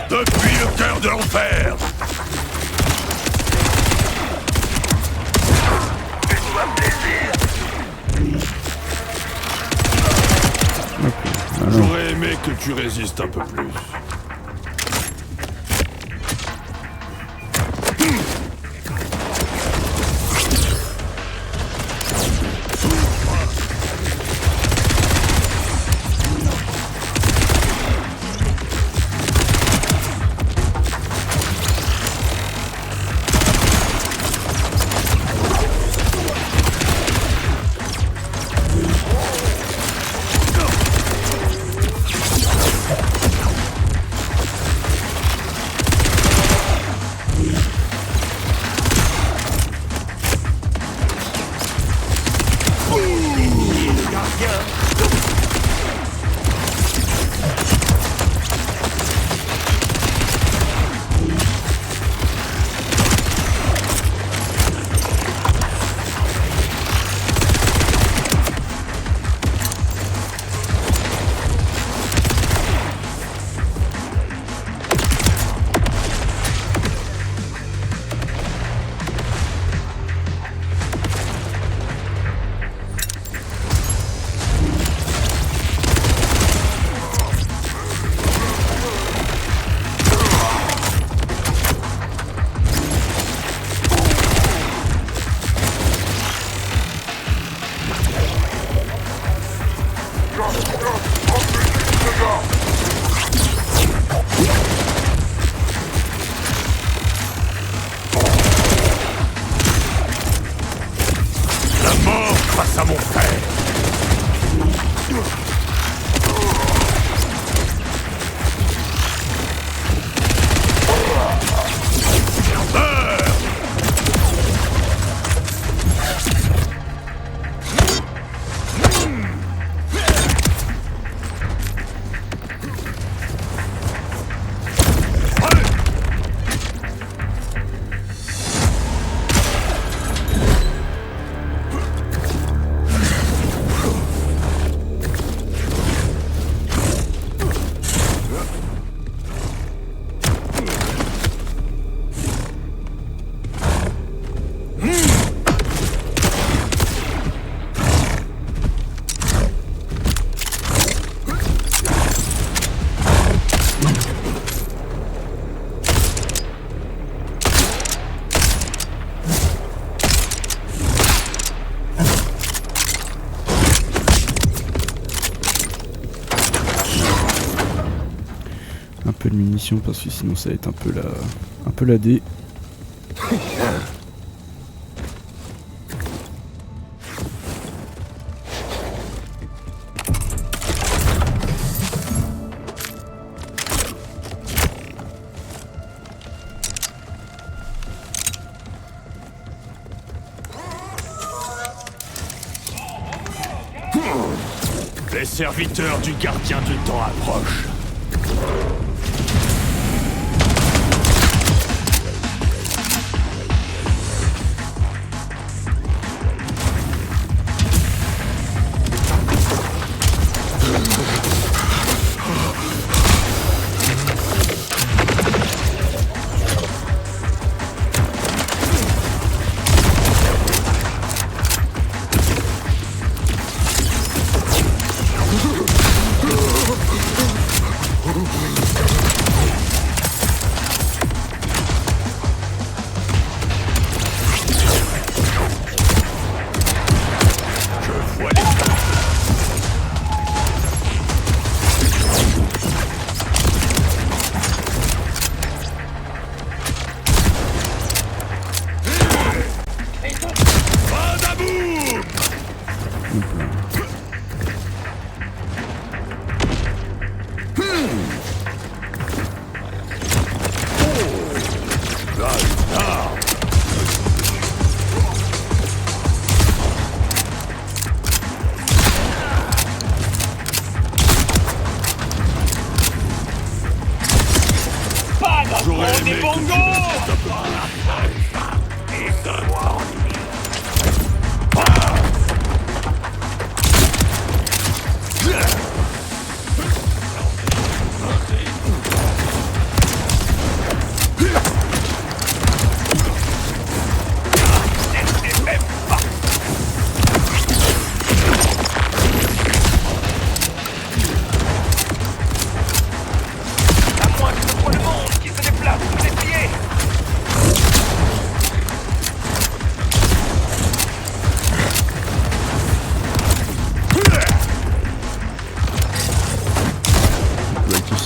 Speaker 3: Depuis le cœur de l'enfer. Fais-toi plaisir. J'aurais aimé que tu résistes un peu plus.
Speaker 1: peu de munitions parce que sinon ça va être un peu la D.
Speaker 9: Les serviteurs du gardien du temps approchent.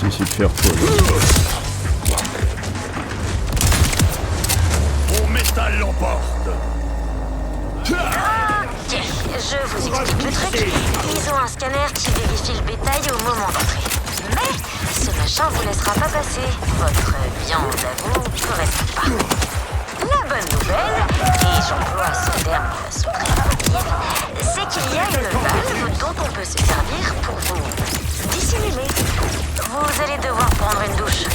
Speaker 1: Essayer de faire quoi là.
Speaker 9: Mon métal l'emporte.
Speaker 8: Ok, je vous explique le truc. Ils ont un scanner qui vérifie le bétail au moment d'entrer. Mais ce machin vous laissera pas passer. Votre viande à vous ne correspond pas. La bonne nouvelle, et j'emploie ce terme sous préventive, c'est qu'il y a une valve dont on peut se servir pour vous dissimuler. Vous allez devoir prendre une douche.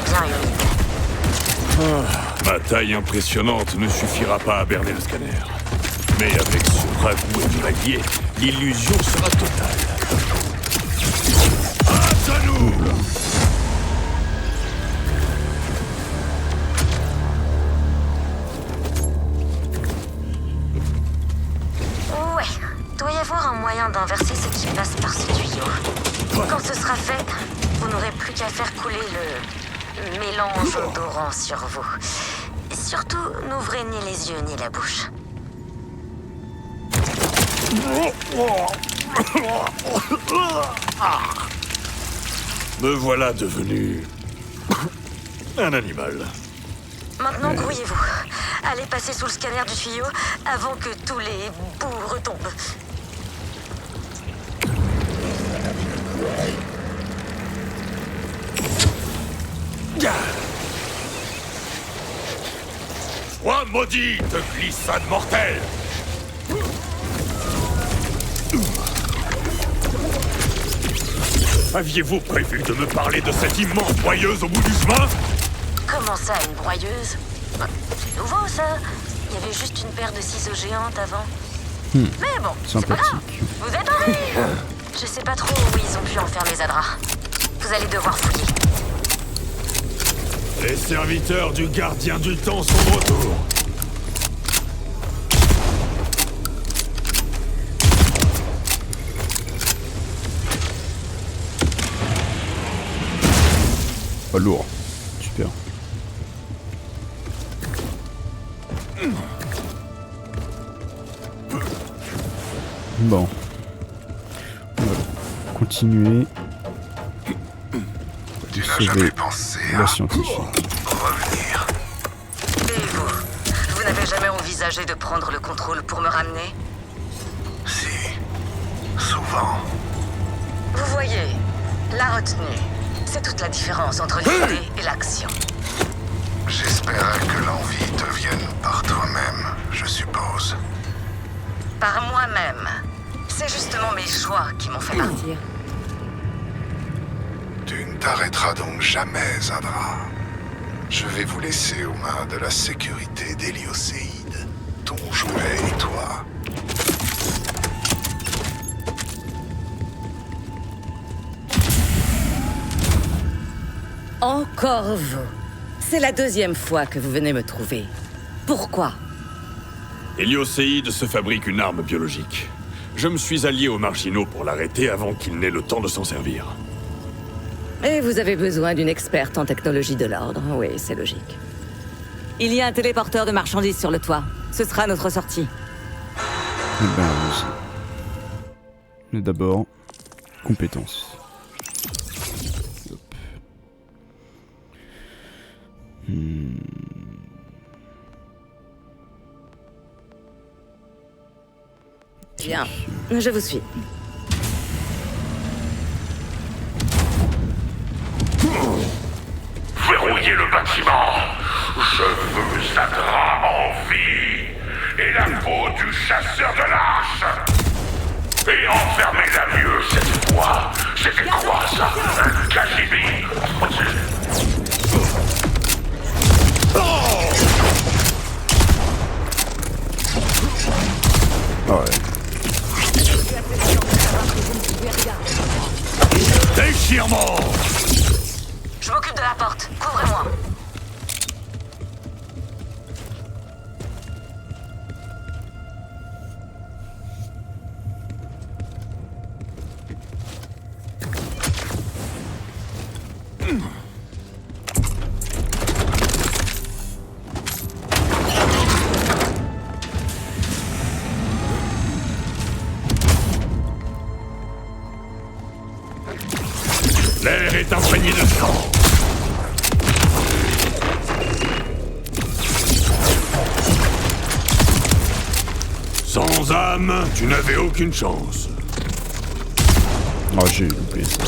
Speaker 8: Bien humide.
Speaker 3: Ma taille impressionnante ne suffira pas à berner le scanner. Mais avec ce ragoût émaillé, l'illusion sera totale. À nous!
Speaker 8: Ouais, doit y avoir un moyen d'inverser ce qui passe par ce tuyau. Quand ce sera fait, vous n'aurez plus qu'à faire couler le mélange odorant sur vous. Et surtout, n'ouvrez ni les yeux ni la bouche.
Speaker 3: Me voilà devenu un animal.
Speaker 8: Maintenant, grouillez-vous. Allez passer sous le scanner du tuyau avant que tous les bouts retombent.
Speaker 3: Sois maudit de glissade mortelle! Aviez-vous prévu de me parler de cette immense broyeuse au bout du chemin?
Speaker 8: Comment ça, une broyeuse? C'est nouveau, ça. Il y avait juste une paire de ciseaux géantes avant. Mais bon, c'est pas grave. Vous êtes en vie. Je sais pas trop où ils ont pu enfermer Zadra. Vous allez devoir fouiller.
Speaker 3: Les serviteurs du gardien du temps sont de retour.
Speaker 1: Pas lourd. Super. Bon. On va continuer. de sauver la scientifique.
Speaker 6: Revenir.
Speaker 12: Et vous n'avez jamais envisagé de prendre le contrôle pour me ramener?
Speaker 6: Si. Souvent.
Speaker 12: Vous voyez, la retenue, c'est toute la différence entre l'idée et l'action.
Speaker 6: J'espérais que l'envie te vienne par toi-même, je suppose.
Speaker 12: Par moi-même. C'est justement mes choix qui m'ont fait partir.
Speaker 6: Tu ne t'arrêteras donc jamais, Zadra. Je vais vous laisser aux mains de la sécurité d'Héliocéide, ton jouet et toi.
Speaker 12: Encore vous. C'est la deuxième fois que vous venez me trouver. Pourquoi?
Speaker 3: Héliocéide se fabrique une arme biologique. Je me suis allié aux marginaux pour l'arrêter avant qu'il n'ait le temps de s'en servir.
Speaker 12: Et vous avez besoin d'une experte en technologie de l'ordre. Oui, c'est logique. Il y a un téléporteur de marchandises sur le toit. Ce sera notre sortie.
Speaker 1: Eh ben, allons-y. Mais d'abord, compétences. Hop.
Speaker 12: Bien, je vous suis.
Speaker 7: Verrouillez le bâtiment. Je veux Zadra en vie. Et la peau du chasseur de l'arche. Et enfermez-la mieux cette fois. C'était quoi ça? Un KGB?
Speaker 1: Ah ouais.
Speaker 3: Déchirement!
Speaker 12: Je m'occupe de la porte. Couvrez-moi.
Speaker 3: L'air est imprégné de sang. Sans âme, tu n'avais aucune chance.
Speaker 1: Oh, j'ai loupé ça.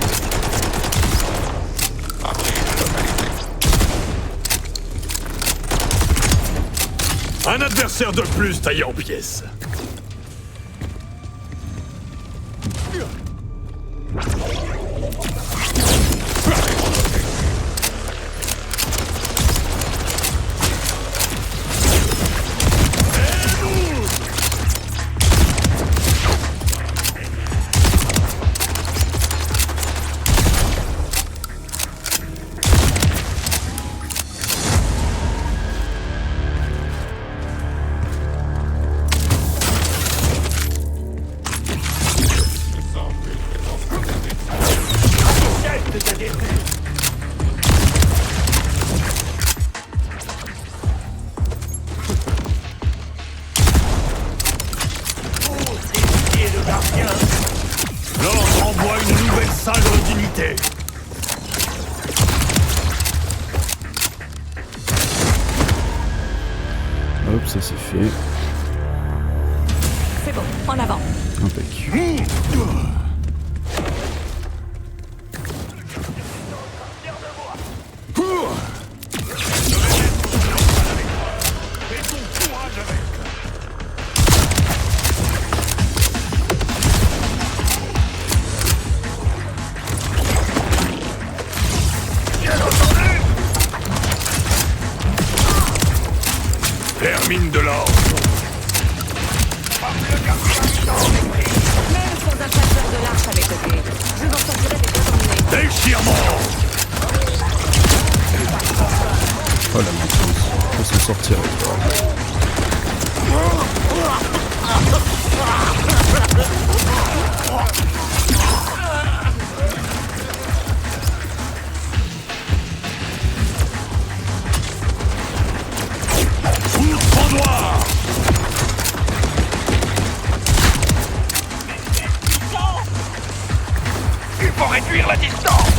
Speaker 3: Un adversaire de plus taillé en pièces. L'ordre envoie une nouvelle salle d'unité.
Speaker 1: Hop, ça c'est fait.
Speaker 12: C'est bon, en avant.
Speaker 1: Impec.
Speaker 3: Termine de l'ordre.
Speaker 12: Même sans un chasseur de l'arche à mes côtés, je m'en sortirai des déterminés.
Speaker 3: Déchirement.
Speaker 1: Oh la maintenance. Faut s'en sortir.
Speaker 9: Il faut réduire la distance.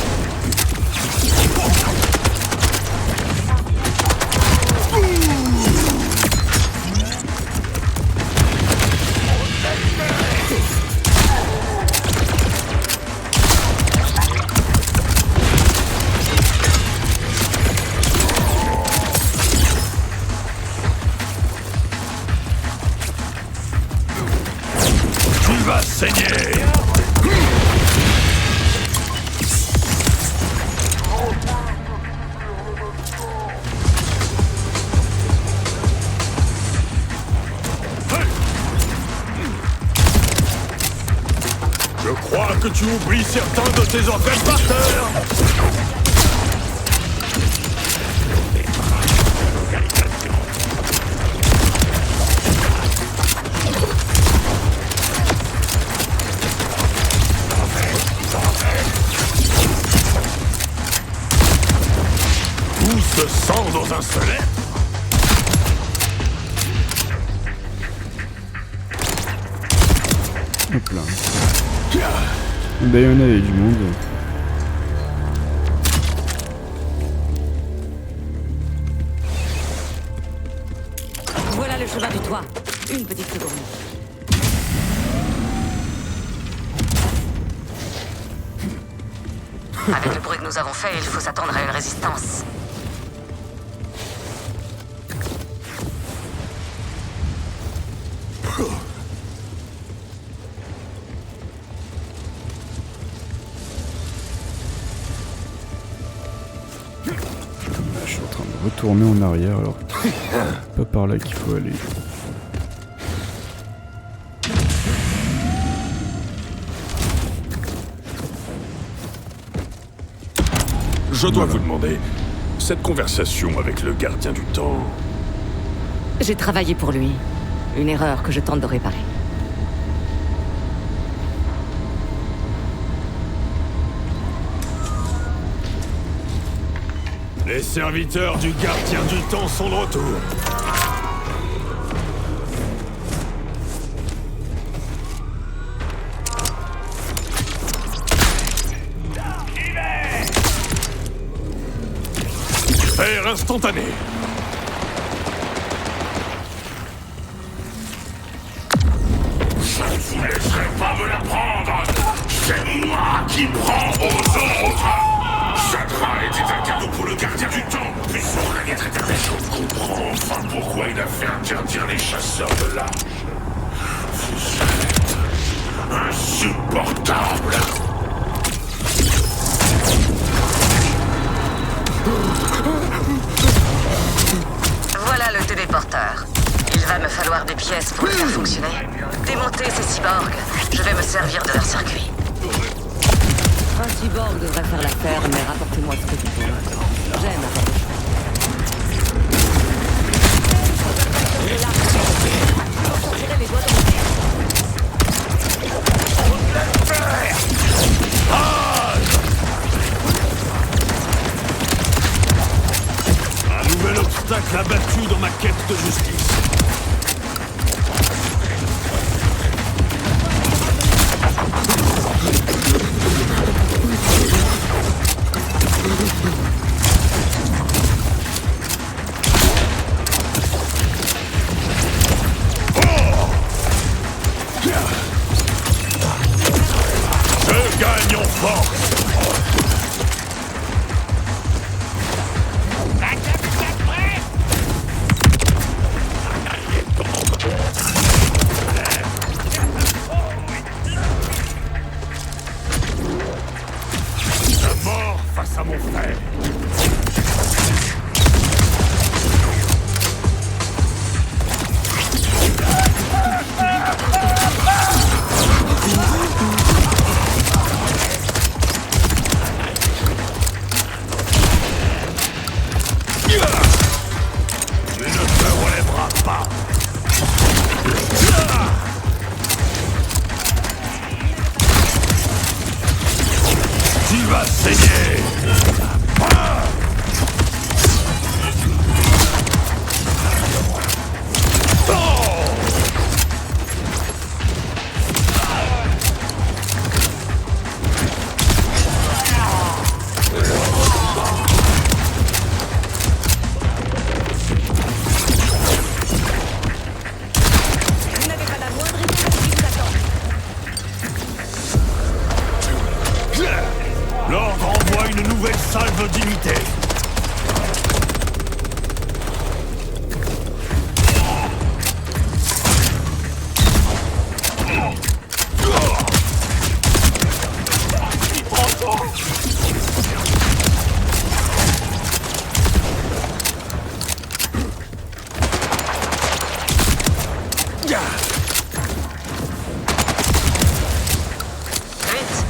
Speaker 3: Je crois que tu oublies certains de tes organes par terre. Tout se sent dans un seul être.
Speaker 1: Hop là. D'ailleurs, on avait du monde.
Speaker 8: Voilà le chemin du toit. Une petite seconde.
Speaker 12: Avec le bruit que nous avons fait, il faut s'attendre à une résistance.
Speaker 1: Je suis en train de retourner en arrière alors. Pas par là qu'il faut aller.
Speaker 3: Je dois vous demander, cette conversation avec le gardien du temps...
Speaker 12: J'ai travaillé pour lui. Une erreur que je tente de réparer.
Speaker 3: Les serviteurs du gardien du temps sont de retour. Faire instantané.
Speaker 7: Je ne vous laisserai pas me la prendre. C'est moi qui prends aux autres. Shadra était un cadeau pour le gardien du temps. Puis son règne est éternel. Je comprends enfin pourquoi il a fait interdire les chasseurs de l'âge. Vous êtes insupportable.
Speaker 12: Voilà le téléporteur. Il va me falloir des pièces pour le faire fonctionner. Démonter ces cyborgs. Je vais me servir de leur circuit. Un cyborg devrait faire l'affaire, mais rapportez-moi ce que tu peux. J'aime avoir le
Speaker 3: Un nouvel obstacle abattu dans ma quête de justice. Je gagne en force. La mort face à mon frère. Mais ne te relèvera pas. Tu vas saigner.
Speaker 9: une nouvelle salve d'unité.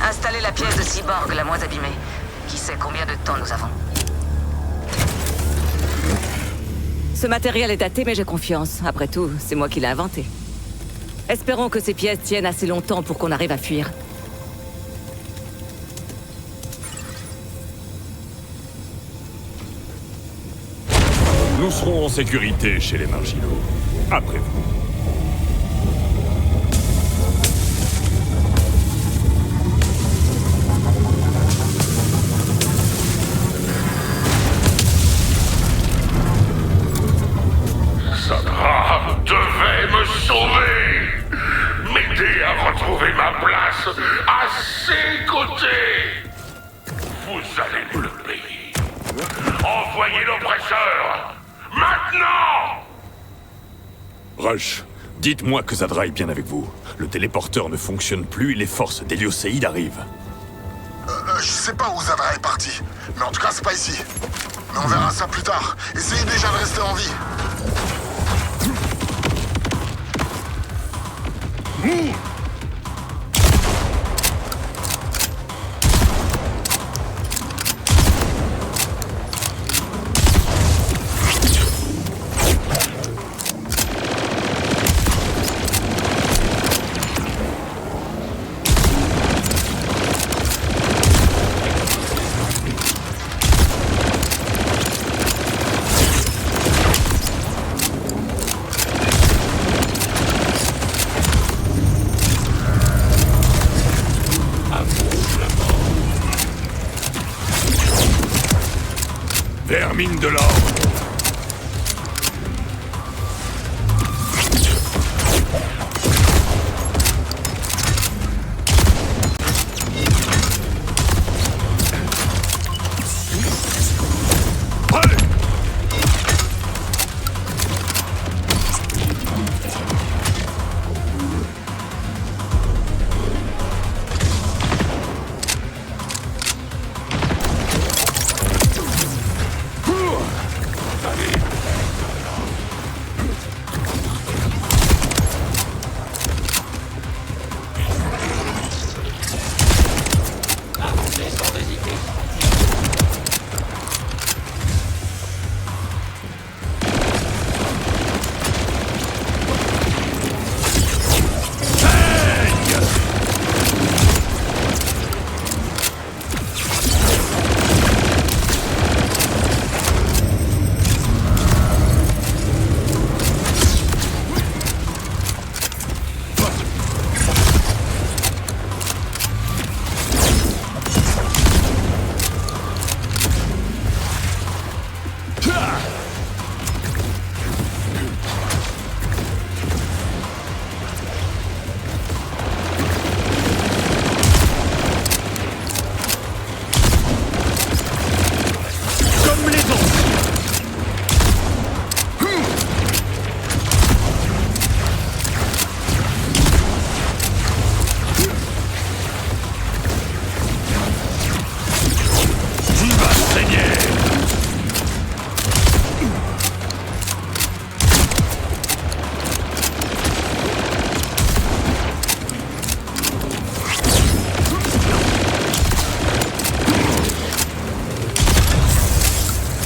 Speaker 12: Installez la pièce de cyborg la moins abîmée. Qui sait combien de temps nous avons? Ce matériel est daté, mais j'ai confiance. Après tout, c'est moi qui l'ai inventé. Espérons que ces pièces tiennent assez longtemps pour qu'on arrive à fuir.
Speaker 3: Nous serons en sécurité chez les marginaux. Après vous.
Speaker 7: Sakra devait me sauver, m'aider à retrouver ma place à ses côtés. Vous allez me le payer. Envoyez l'oppresseur, maintenant!
Speaker 3: Rush, dites-moi que Zadra est bien avec vous. Le téléporteur ne fonctionne plus et les forces d'Hélioséide arrivent.
Speaker 6: Je sais pas où Zadra est parti, mais en tout cas c'est pas ici. Mais on verra ça plus tard. Essayez déjà de rester en vie.
Speaker 3: Vermine de l'ordre.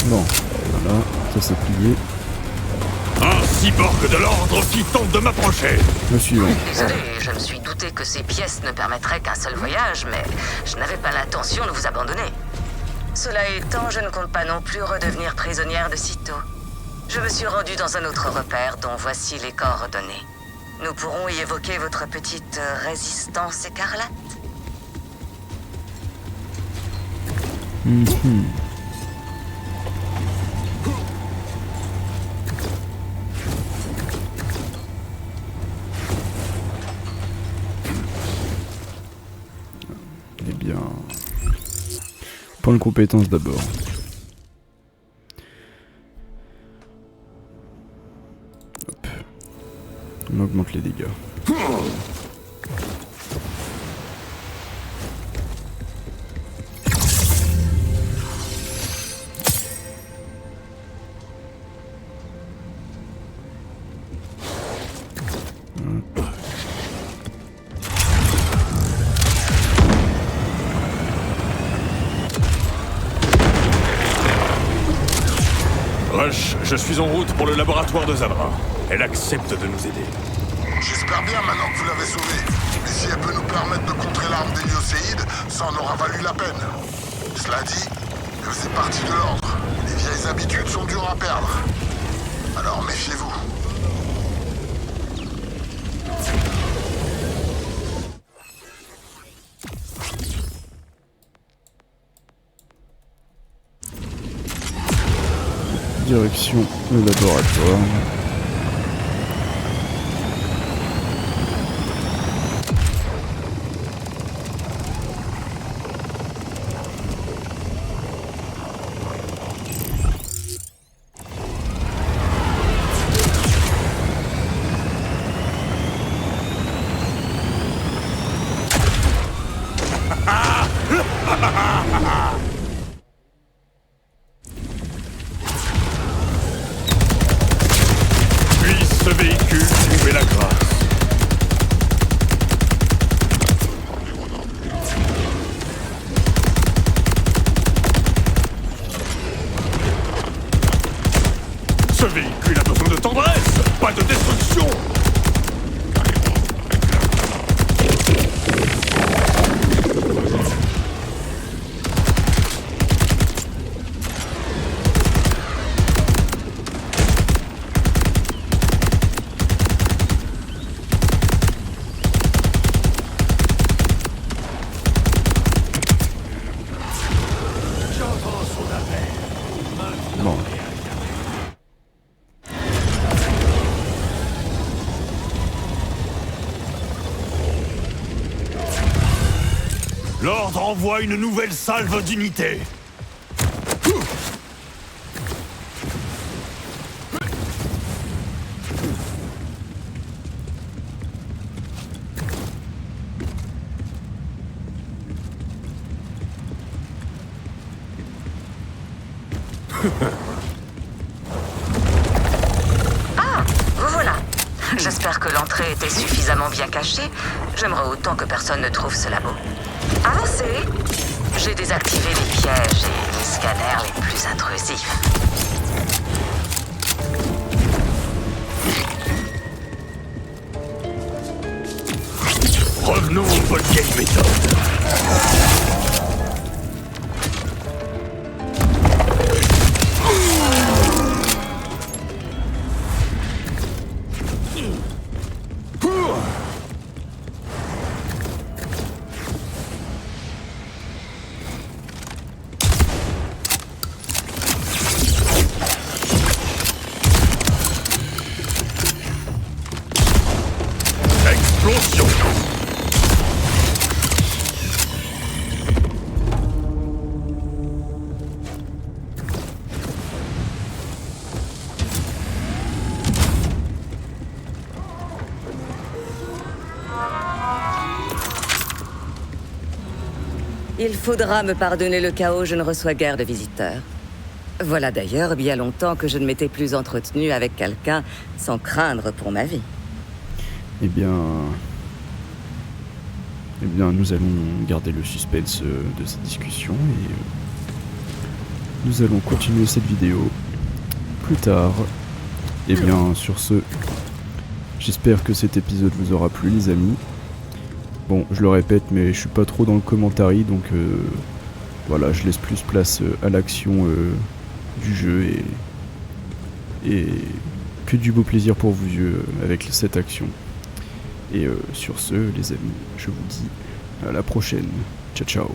Speaker 1: Bon, voilà, ça s'est plié.
Speaker 3: Un cyborg de l'ordre qui tente de m'approcher.
Speaker 1: Le suivant.
Speaker 12: Désolé, je me suis douté que ces pièces ne permettraient qu'un seul voyage, mais je n'avais pas l'intention de vous abandonner. Cela étant, je ne compte pas non plus redevenir prisonnière de sitôt. Je me suis rendue dans un autre repère dont voici les coordonnées. Nous pourrons y évoquer votre petite résistance écarlate.
Speaker 1: Eh bien... Point de compétence d'abord. Hop. On augmente les dégâts.
Speaker 3: Rush, je suis en route pour le laboratoire de Zadra. Elle accepte de nous aider.
Speaker 6: J'espère bien maintenant que vous l'avez sauvée. Mais si elle peut nous permettre de contrer l'arme d'Héliocéide, ça en aura valu la peine. Cela dit, elle faisait partie de l'ordre. Les vieilles habitudes sont dures à perdre. Alors méfiez-vous.
Speaker 1: Direction le laboratoire.
Speaker 3: Puisse ce véhicule trouver la grâce. Ce véhicule a besoin de tendresse, pas de destruction.
Speaker 1: Bon.
Speaker 3: L'ordre envoie une nouvelle salve d'unités.
Speaker 12: Ah, vous voilà. J'espère que l'entrée était suffisamment bien cachée. J'aimerais autant que personne ne trouve ce labo. Avancez. J'ai désactivé les pièges et les scanners les plus intrusifs.
Speaker 3: Revenons aux bonnes vieilles méthodes. Explosion.
Speaker 12: Il faudra me pardonner le chaos, je ne reçois guère de visiteurs. Voilà d'ailleurs bien longtemps que je ne m'étais plus entretenu avec quelqu'un sans craindre pour ma vie.
Speaker 1: Eh bien, nous allons garder le suspense de cette discussion et nous allons continuer cette vidéo plus tard. Eh bien, sur ce, j'espère que cet épisode vous aura plu, les amis. Bon, je le répète, mais je suis pas trop dans le commentary, donc voilà, je laisse plus place à l'action du jeu et que du beau plaisir pour vos yeux avec cette action. Et sur ce, les amis, je vous dis à la prochaine. Ciao, ciao.